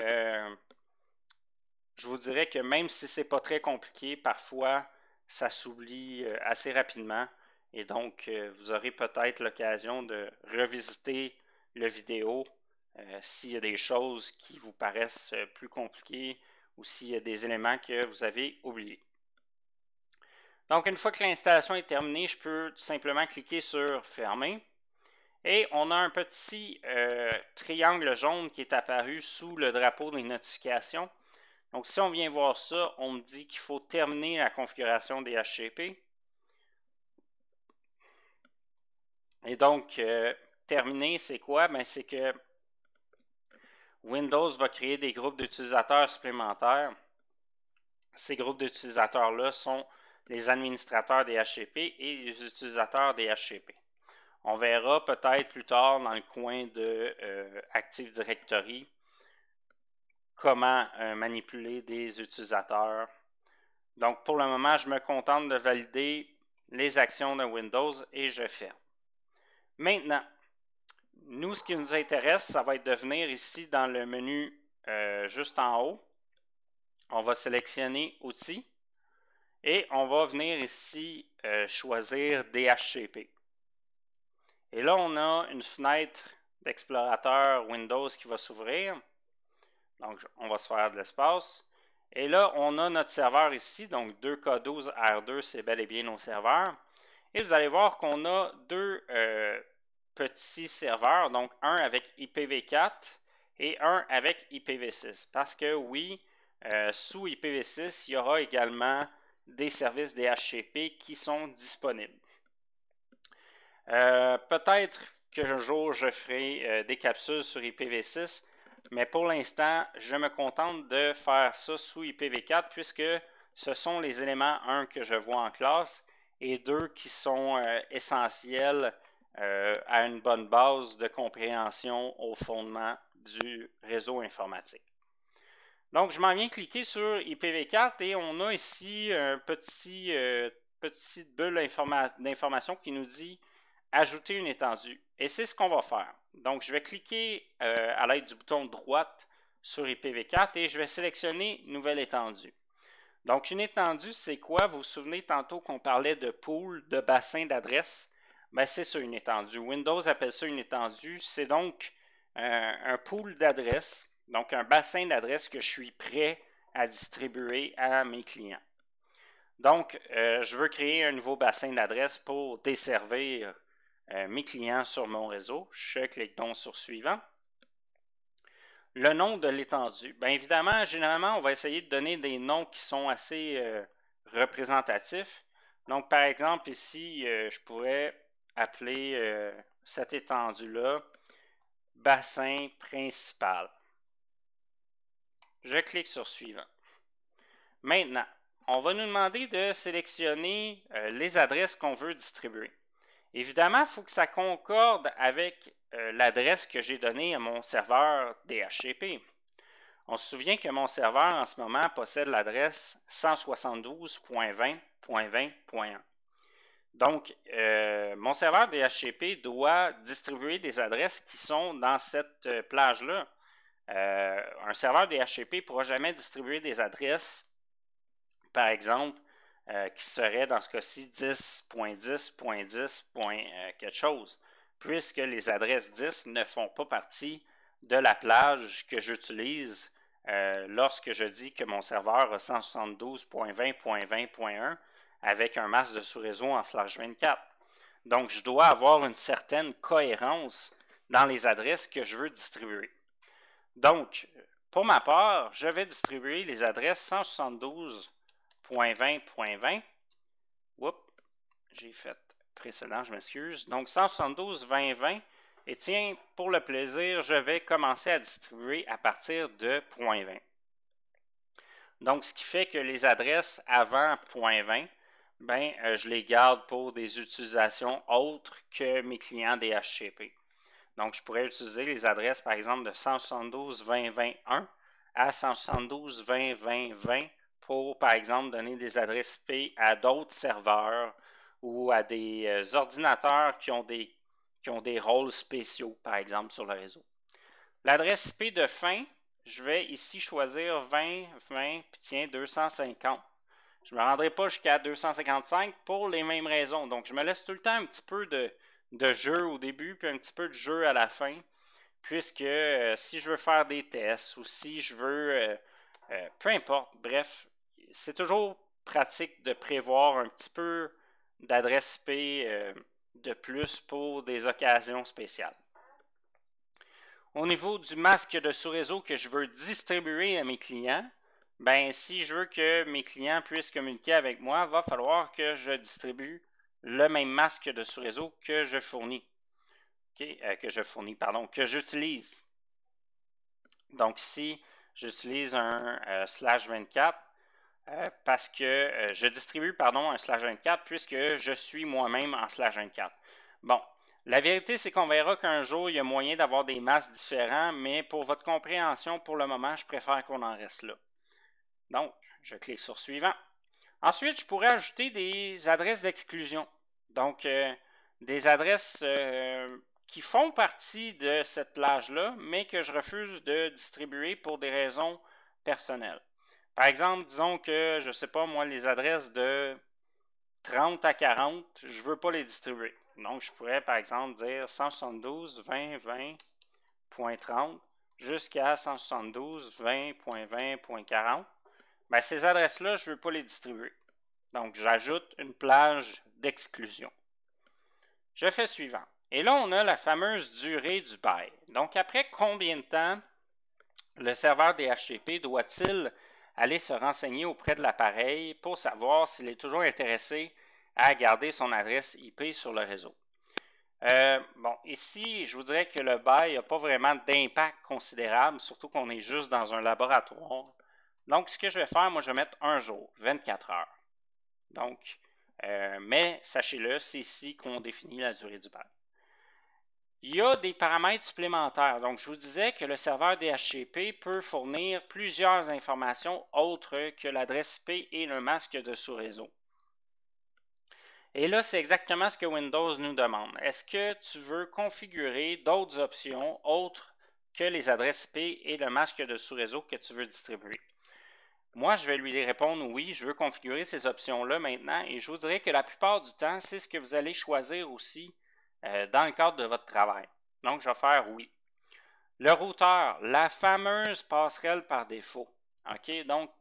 je vous dirais que même si c'est pas très compliqué, parfois ça s'oublie assez rapidement et donc vous aurez peut-être l'occasion de revisiter la vidéo s'il y a des choses qui vous paraissent plus compliquées ou s'il y a des éléments que vous avez oubliés. Donc, une fois que l'installation est terminée, je peux tout simplement cliquer sur « Fermer ». Et on a un petit triangle jaune qui est apparu sous le drapeau des notifications. Donc, si on vient voir ça, on me dit qu'il faut terminer la configuration des DHCP. Et donc, terminer, c'est quoi? Ben, c'est que Windows va créer des groupes d'utilisateurs supplémentaires. Ces groupes d'utilisateurs-là sont les administrateurs DHCP et les utilisateurs DHCP. On verra peut-être plus tard dans le coin de Active Directory comment manipuler des utilisateurs. Donc, pour le moment, je me contente de valider les actions de Windows et je ferme. Maintenant, Nous, ce qui nous intéresse, ça va être de venir ici dans le menu juste en haut. On va sélectionner Outils et on va venir ici choisir DHCP. Et là, on a une fenêtre d'explorateur Windows qui va s'ouvrir. Donc, on va se faire de l'espace. Et là, on a notre serveur ici, donc 2K12R2, c'est bel et bien nos serveurs. Et vous allez voir qu'on a deux petits serveurs, donc un avec IPv4 et un avec IPv6. Parce que oui, sous IPv6, il y aura également des services DHCP qui sont disponibles. Peut-être qu'un jour je ferai des capsules sur IPv6, mais pour l'instant, je me contente de faire ça sous IPv4 puisque ce sont les éléments, un, que je vois en classe et deux, qui sont essentiels à une bonne base de compréhension au fondement du réseau informatique. Donc, je m'en viens cliquer sur IPv4 et on a ici un petite bulle d'information qui nous dit ajouter une étendue. Et c'est ce qu'on va faire. Donc, je vais cliquer à l'aide du bouton droite sur IPv4 et je vais sélectionner Nouvelle étendue. Donc, une étendue, c'est quoi? Vous vous souvenez tantôt qu'on parlait de pool, de bassin d'adresses? Ben, c'est ça une étendue. Windows appelle ça une étendue. C'est donc un pool d'adresses, donc un bassin d'adresses que je suis prêt à distribuer à mes clients. Donc, je veux créer un nouveau bassin d'adresses pour desservir mes clients sur mon réseau. Je clique donc sur Suivant. Le nom de l'étendue. Bien évidemment, généralement, on va essayer de donner des noms qui sont assez représentatifs. Donc, par exemple, ici, je pourrais appeler cette étendue-là bassin principal. Je clique sur Suivant. Maintenant, on va nous demander de sélectionner les adresses qu'on veut distribuer. Évidemment, il faut que ça concorde avec l'adresse que j'ai donnée à mon serveur DHCP. On se souvient que mon serveur en ce moment possède l'adresse 172.20.20.1. Donc, mon serveur DHCP doit distribuer des adresses qui sont dans cette plage-là. Un serveur DHCP ne pourra jamais distribuer des adresses, par exemple, qui seraient dans ce cas-ci 10.10.10. Quelque chose, puisque les adresses 10 ne font pas partie de la plage que j'utilise lorsque je dis que mon serveur a 172.20.20.1 avec un masque de sous-réseau en /24. Donc, je dois avoir une certaine cohérence dans les adresses que je veux distribuer. Donc, pour ma part, je vais distribuer les adresses 172.20.20. Oups, j'ai fait précédent, je m'excuse. Donc, 172.20.20. Et tiens, pour le plaisir, je vais commencer à distribuer à partir de .20. Donc, ce qui fait que les adresses avant .20, ben, je les garde pour des utilisations autres que mes clients DHCP. Donc, je pourrais utiliser les adresses, par exemple, de 172.20.21 à 172.20.20.20 pour, par exemple, donner des adresses IP à d'autres serveurs ou à des ordinateurs qui ont des rôles spéciaux, par exemple, sur le réseau. L'adresse IP de fin, je vais ici choisir 20, 20, puis tiens, 250. Je ne me rendrai pas jusqu'à 255 pour les mêmes raisons. Donc, je me laisse tout le temps un petit peu de jeu au début, puis un petit peu de jeu à la fin, puisque si je veux faire des tests ou si je veux, peu importe, bref, c'est toujours pratique de prévoir un petit peu d'adresse IP de plus pour des occasions spéciales. Au niveau du masque de sous-réseau que je veux distribuer à mes clients, ben, si je veux que mes clients puissent communiquer avec moi, il va falloir que je distribue le même masque de sous-réseau que je fournis. Que j'utilise. Donc ici, j'utilise un /24 parce que je distribue un /24 puisque je suis moi-même en /24. Bon, la vérité, c'est qu'on verra qu'un jour, il y a moyen d'avoir des masques différents, mais pour votre compréhension, pour le moment, je préfère qu'on en reste là. Donc, je clique sur Suivant. Ensuite, je pourrais ajouter des adresses d'exclusion. Donc, des adresses qui font partie de cette plage-là, mais que je refuse de distribuer pour des raisons personnelles. Par exemple, disons que, je ne sais pas moi, les adresses de 30 à 40, je ne veux pas les distribuer. Donc, je pourrais, par exemple, dire 172, 20, 20.30 jusqu'à 172, 20.20.40. Ben, ces adresses-là, je ne veux pas les distribuer. Donc, j'ajoute une plage d'exclusion. Je fais suivant. Et là, on a la fameuse durée du bail. Donc, après combien de temps le serveur DHCP doit-il aller se renseigner auprès de l'appareil pour savoir s'il est toujours intéressé à garder son adresse IP sur le réseau? Bon, ici, je vous dirais que le bail n'a pas vraiment d'impact considérable, surtout qu'on est juste dans un laboratoire. Donc, ce que je vais faire, moi, je vais mettre un jour, 24 heures. Donc, mais sachez-le, c'est ici qu'on définit la durée du bail. Il y a des paramètres supplémentaires. Donc, je vous disais que le serveur DHCP peut fournir plusieurs informations autres que l'adresse IP et le masque de sous-réseau. Et là, c'est exactement ce que Windows nous demande. Est-ce que tu veux configurer d'autres options autres que les adresses IP et le masque de sous-réseau que tu veux distribuer? Moi, je vais lui répondre oui, je veux configurer ces options-là maintenant et je vous dirais que la plupart du temps, c'est ce que vous allez choisir aussi dans le cadre de votre travail. Donc, je vais faire oui. Le routeur, la fameuse passerelle par défaut. OK? Donc,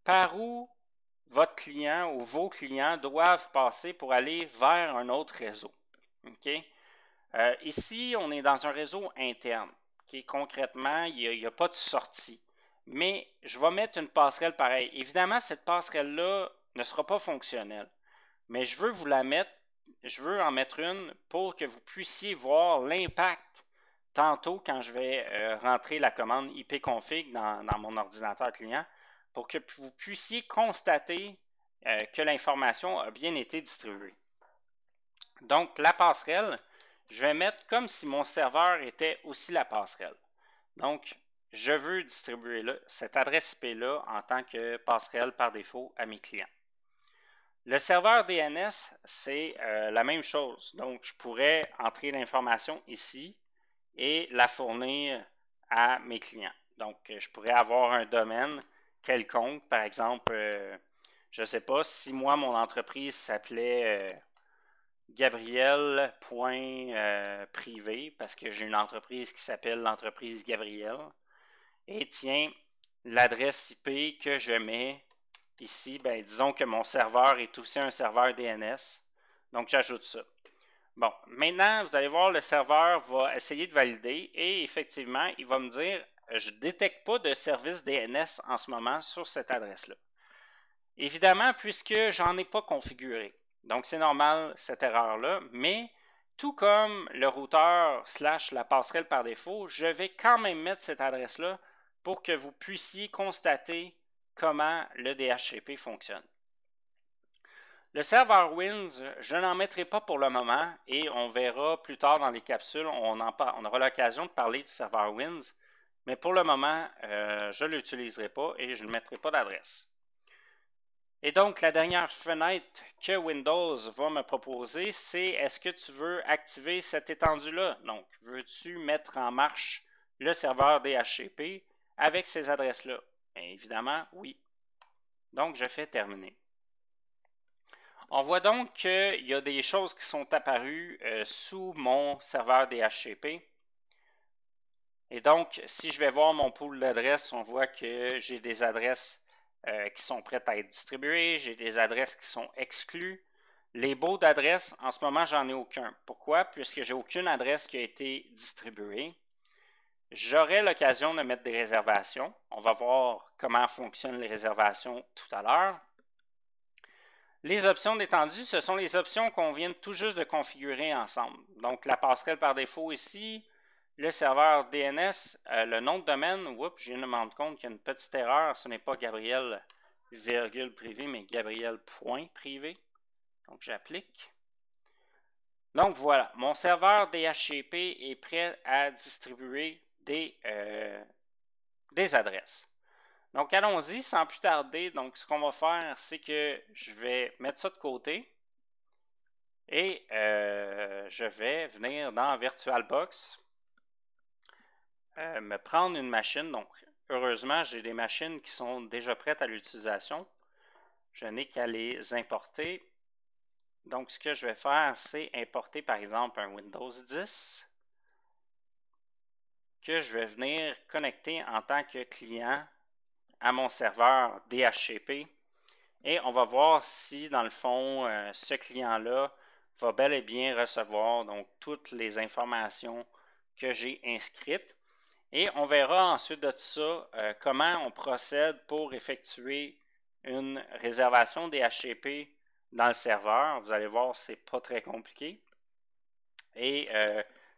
par où votre client ou vos clients doivent passer pour aller vers un autre réseau. Okay? Ici, on est dans un réseau interne. Okay? Concrètement, il n'y a pas de sortie. Mais je vais mettre une passerelle pareille. Évidemment, cette passerelle-là ne sera pas fonctionnelle. Mais je veux vous la mettre, je veux en mettre une pour que vous puissiez voir l'impact tantôt quand je vais rentrer la commande ipconfig dans mon ordinateur client pour que vous puissiez constater que l'information a bien été distribuée. Donc, la passerelle, je vais mettre comme si mon serveur était aussi la passerelle. Donc, je veux distribuer cette adresse IP-là en tant que passerelle par défaut à mes clients. Le serveur DNS, c'est la même chose. Donc, je pourrais entrer l'information ici et la fournir à mes clients. Donc, je pourrais avoir un domaine quelconque, par exemple, je ne sais pas, si moi, mon entreprise s'appelait Gabriel.privé, parce que j'ai une entreprise qui s'appelle l'entreprise Gabriel, et tiens, l'adresse IP que je mets ici, ben, disons que mon serveur est aussi un serveur DNS, donc j'ajoute ça. Bon, maintenant, vous allez voir, le serveur va essayer de valider et effectivement, il va me dire je ne détecte pas de service DNS en ce moment sur cette adresse-là. Évidemment, puisque j'en ai pas configuré. Donc, c'est normal cette erreur-là, mais tout comme le routeur / la passerelle par défaut, je vais quand même mettre cette adresse-là pour que vous puissiez constater comment le DHCP fonctionne. Le serveur Wins, je n'en mettrai pas pour le moment et on verra plus tard dans les capsules, on aura l'occasion de parler du serveur Wins, mais pour le moment, je ne l'utiliserai pas et je ne mettrai pas d'adresse. Et donc, la dernière fenêtre que Windows va me proposer, c'est est-ce que tu veux activer cette étendue-là? Donc, veux-tu mettre en marche le serveur DHCP avec ces adresses-là? Évidemment, oui. Donc, je fais terminer. On voit donc qu'il y a des choses qui sont apparues sous mon serveur DHCP. Et donc, si je vais voir mon pool d'adresses, on voit que j'ai des adresses qui sont prêtes à être distribuées, j'ai des adresses qui sont exclues. Les baux d'adresses, en ce moment, j'en ai aucun. Pourquoi? Puisque j'ai aucune adresse qui a été distribuée. J'aurai l'occasion de mettre des réservations. On va voir comment fonctionnent les réservations tout à l'heure. Les options d'étendue, ce sont les options qu'on vient tout juste de configurer ensemble. Donc, la passerelle par défaut ici, le serveur DNS, le nom de domaine, oups, je viens de me rendre compte qu'il y a une petite erreur, ce n'est pas Gabriel, privé, mais Gabriel.privé. Donc, j'applique. Donc, voilà, mon serveur DHCP est prêt à distribuer des adresses. Donc, allons-y sans plus tarder. Donc, ce qu'on va faire, c'est que je vais mettre ça de côté Et je vais venir dans VirtualBox, me prendre une machine. Donc, heureusement, j'ai des machines qui sont déjà prêtes à l'utilisation. Je n'ai qu'à les importer. Donc, ce que je vais faire, c'est importer, par exemple, un Windows 10 que je vais venir connecter en tant que client à mon serveur DHCP. Et on va voir si, dans le fond, ce client-là va bel et bien recevoir donc toutes les informations que j'ai inscrites. Et on verra ensuite de ça comment on procède pour effectuer une réservation DHCP dans le serveur. Vous allez voir, c'est pas très compliqué. Et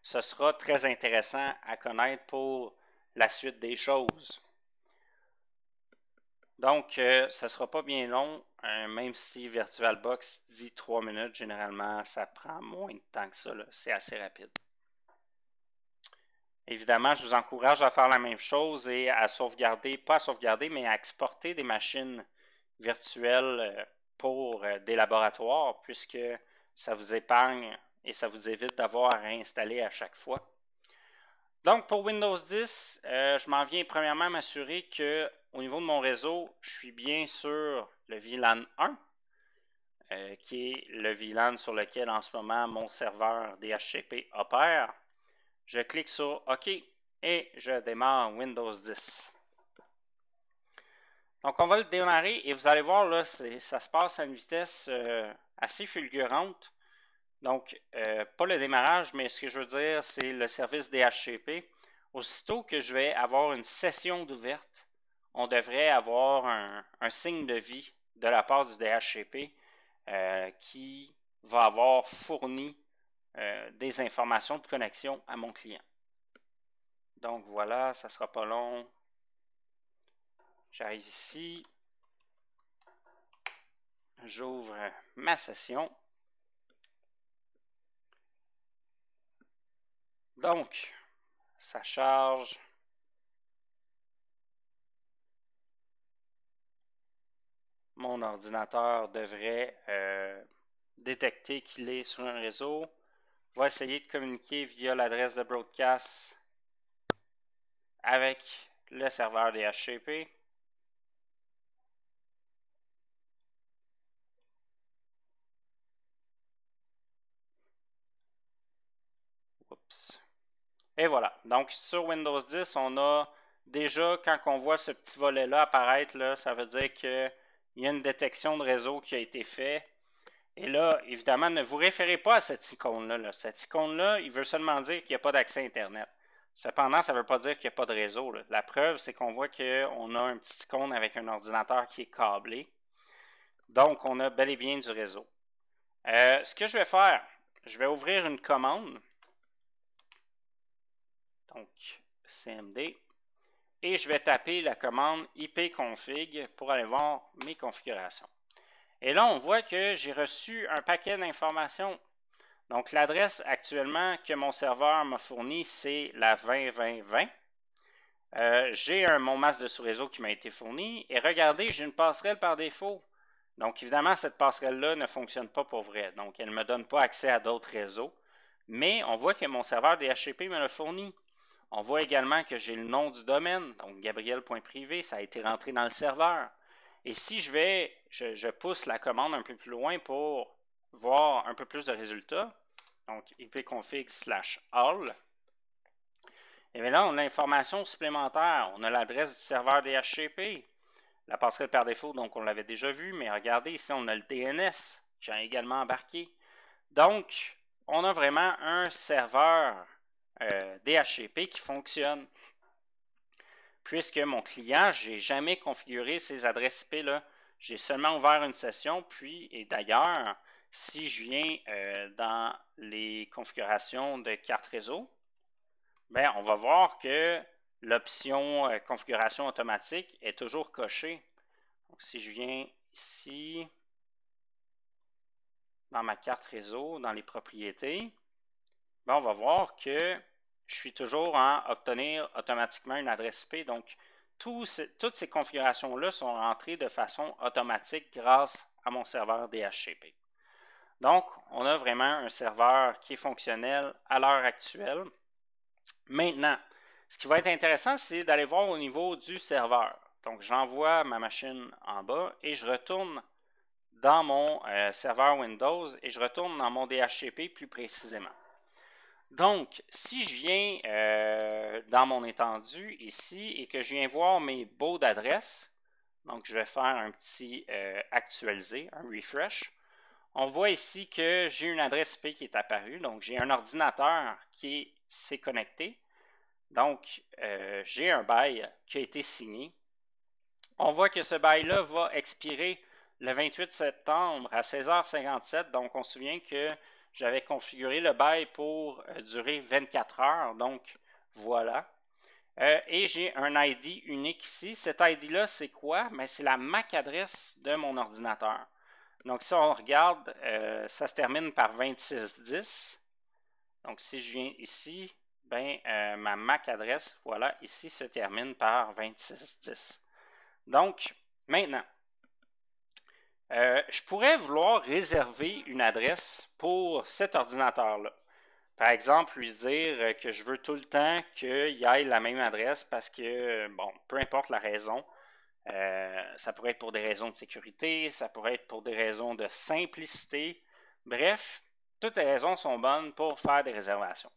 ce sera très intéressant à connaître pour la suite des choses. Donc, ça ne sera pas bien long, même si VirtualBox dit 3 minutes, généralement, ça prend moins de temps que ça. C'est assez rapide. Évidemment, je vous encourage à faire la même chose et à sauvegarder, pas à sauvegarder, mais à exporter des machines virtuelles pour des laboratoires, puisque ça vous épargne et ça vous évite d'avoir à réinstaller à chaque fois. Donc, pour Windows 10, je m'en viens premièrement m'assurer que au niveau de mon réseau, je suis bien sur le VLAN 1, qui est le VLAN sur lequel en ce moment mon serveur DHCP opère. Je clique sur OK et je démarre Windows 10. Donc, on va le démarrer et vous allez voir, là, ça se passe à une vitesse assez fulgurante. Donc, pas le démarrage, mais ce que je veux dire, c'est le service DHCP. Aussitôt que je vais avoir une session d'ouverte, on devrait avoir un signe de vie de la part du DHCP qui va avoir fourni des informations de connexion à mon client. Donc voilà, ça ne sera pas long. J'arrive ici. J'ouvre ma session. Donc, ça charge. Mon ordinateur devrait détecter qu'il est sur un réseau. Va essayer de communiquer via l'adresse de broadcast avec le serveur DHCP. Oups. Et voilà. Donc, sur Windows 10, on a déjà, quand on voit ce petit volet-là apparaître, là, ça veut dire qu'il y a une détection de réseau qui a été faite. Et là, évidemment, ne vous référez pas à cette icône-là. Là. Cette icône-là, il veut seulement dire qu'il n'y a pas d'accès Internet. Cependant, ça ne veut pas dire qu'il n'y a pas de réseau. Là. La preuve, c'est qu'on voit qu'on a un petit icône avec un ordinateur qui est câblé. Donc, on a bel et bien du réseau. Ce que je vais faire, je vais ouvrir une commande. Donc, cmd. Et je vais taper la commande ipconfig pour aller voir mes configurations. Et là, on voit que j'ai reçu un paquet d'informations. Donc, l'adresse actuellement que mon serveur m'a fournie, c'est la 202020. J'ai mon masque de sous-réseau qui m'a été fourni. Et regardez, j'ai une passerelle par défaut. Donc, évidemment, cette passerelle-là ne fonctionne pas pour vrai. Donc, elle ne me donne pas accès à d'autres réseaux. Mais on voit que mon serveur DHCP me l'a fourni. On voit également que j'ai le nom du domaine, donc gabriel.privé, ça a été rentré dans le serveur. Et si je pousse la commande un peu plus loin pour voir un peu plus de résultats, donc ipconfig/all, et bien là, on a l'information supplémentaire. On a l'adresse du serveur DHCP, la passerelle par défaut, donc on l'avait déjà vu, mais regardez, ici, on a le DNS qui a également embarqué. Donc, on a vraiment un serveur DHCP qui fonctionne. Puisque mon client, je n'ai jamais configuré ces adresses IP-là. J'ai seulement ouvert une session, puis, et d'ailleurs, si je viens dans les configurations de carte réseau, bien, on va voir que l'option configuration automatique est toujours cochée. Donc, si je viens ici, dans ma carte réseau, dans les propriétés, bien, on va voir que je suis toujours en obtenir automatiquement une adresse IP. Donc, toutes ces configurations-là sont rentrées de façon automatique grâce à mon serveur DHCP. Donc, on a vraiment un serveur qui est fonctionnel à l'heure actuelle. Maintenant, ce qui va être intéressant, c'est d'aller voir au niveau du serveur. Donc, j'envoie ma machine en bas et je retourne dans mon serveur Windows et je retourne dans mon DHCP plus précisément. Donc, si je viens dans mon étendue ici et que je viens voir mes baux d'adresse, donc je vais faire un petit actualiser, un refresh, on voit ici que j'ai une adresse IP qui est apparue, donc j'ai un ordinateur qui s'est connecté, donc j'ai un bail qui a été signé. On voit que ce bail-là va expirer le 28 septembre à 16h57, donc on se souvient que j'avais configuré le bail pour durer 24 heures, donc voilà. Et j'ai un ID unique ici. Cet ID-là, c'est quoi? Ben, c'est la MAC adresse de mon ordinateur. Donc, si on regarde, ça se termine par 2610. Donc, si je viens ici, ben, ma MAC adresse, voilà, ici, se termine par 2610. Donc, maintenant, je pourrais vouloir réserver une adresse pour cet ordinateur-là. Par exemple, lui dire que je veux tout le temps qu'il aille la même adresse parce que, bon, peu importe la raison, ça pourrait être pour des raisons de sécurité, ça pourrait être pour des raisons de simplicité. Bref, toutes les raisons sont bonnes pour faire des réservations.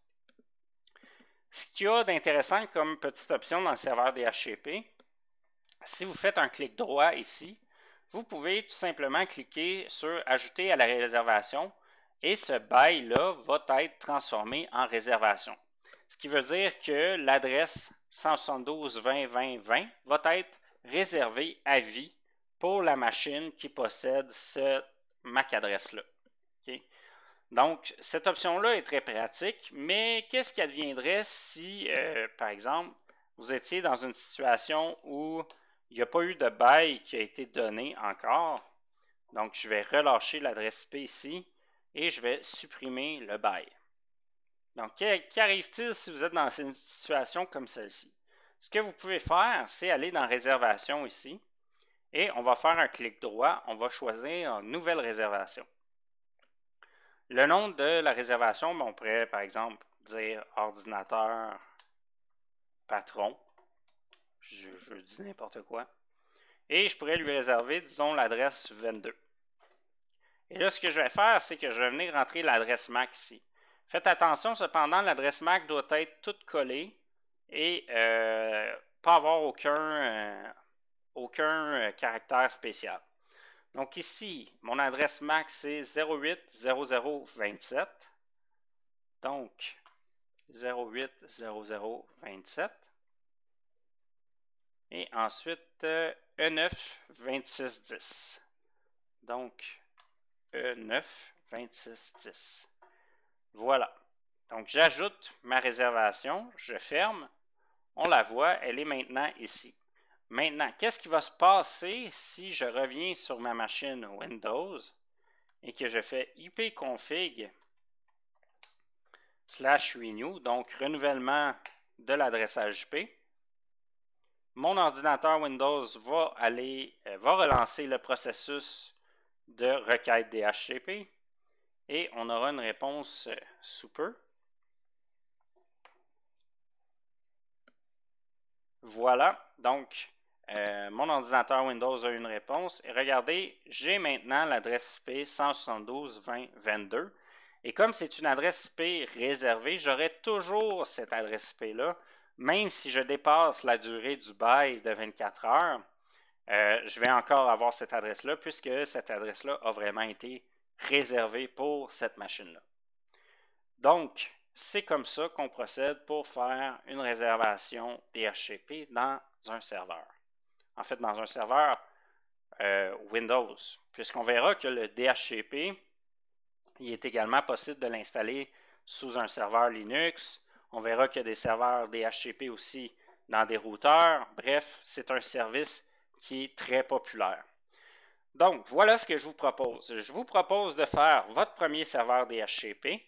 Ce qu'il y a d'intéressant comme petite option dans le serveur DHCP, si vous faites un clic droit ici, vous pouvez tout simplement cliquer sur « Ajouter à la réservation » et ce bail-là va être transformé en réservation. Ce qui veut dire que l'adresse 172.20.20.20 va être réservée à vie pour la machine qui possède cette MAC adresse-là. Okay? Donc, cette option-là est très pratique, mais qu'est-ce qui adviendrait si, par exemple, vous étiez dans une situation où il n'y a pas eu de bail qui a été donné encore? Donc, je vais relâcher l'adresse IP ici et je vais supprimer le bail. Donc, qu'arrive-t-il si vous êtes dans une situation comme celle-ci? Ce que vous pouvez faire, c'est aller dans Réservation ici et on va faire un clic droit. On va choisir Nouvelle réservation. Le nom de la réservation, on pourrait par exemple dire ordinateur patron. Je dis n'importe quoi. Et je pourrais lui réserver, disons, l'adresse 22. Et là, ce que je vais faire, c'est que je vais venir rentrer l'adresse MAC ici. Faites attention, cependant, l'adresse MAC doit être toute collée et pas avoir aucun caractère spécial. Donc ici, mon adresse MAC, c'est 080027. Donc, 080027. Et ensuite, E9 2610. Donc, E9 2610. Voilà. Donc, j'ajoute ma réservation, je ferme. On la voit, elle est maintenant ici. Maintenant, qu'est-ce qui va se passer si je reviens sur ma machine Windows et que je fais ipconfig /renew, donc renouvellement de l'adressage IP. Mon ordinateur Windows va relancer le processus de requête DHCP et on aura une réponse sous peu. Voilà, donc mon ordinateur Windows a une réponse. Et regardez, j'ai maintenant l'adresse IP 172.20.22. Et comme c'est une adresse IP réservée, j'aurai toujours cette adresse IP-là, même si je dépasse la durée du bail de 24 heures. Je vais encore avoir cette adresse-là, puisque cette adresse-là a vraiment été réservée pour cette machine-là. Donc, c'est comme ça qu'on procède pour faire une réservation DHCP dans un serveur. En fait, dans un serveur Windows, puisqu'on verra que le DHCP, il est également possible de l'installer sous un serveur Linux. On verra qu'il y a des serveurs DHCP aussi dans des routeurs. Bref, c'est un service qui est très populaire. Donc, voilà ce que je vous propose. Je vous propose de faire votre premier serveur DHCP,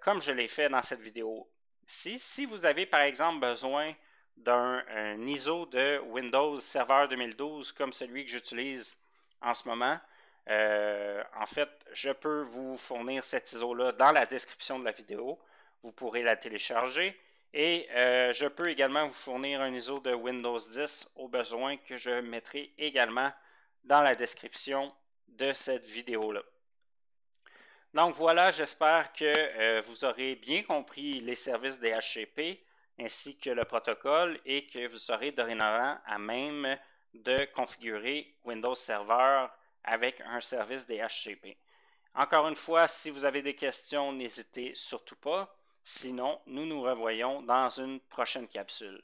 comme je l'ai fait dans cette vidéo. Si vous avez par exemple besoin d'un ISO de Windows Server 2012 comme celui que j'utilise en ce moment, En fait, je peux vous fournir cet ISO-là dans la description de la vidéo. Vous pourrez la télécharger. Et je peux également vous fournir un ISO de Windows 10 au besoin que je mettrai également dans la description de cette vidéo-là. Donc voilà, j'espère que vous aurez bien compris les services DHCP ainsi que le protocole et que vous serez dorénavant à même de configurer Windows Server avec un service DHCP. Encore une fois, si vous avez des questions, n'hésitez surtout pas. Sinon, nous nous revoyons dans une prochaine capsule.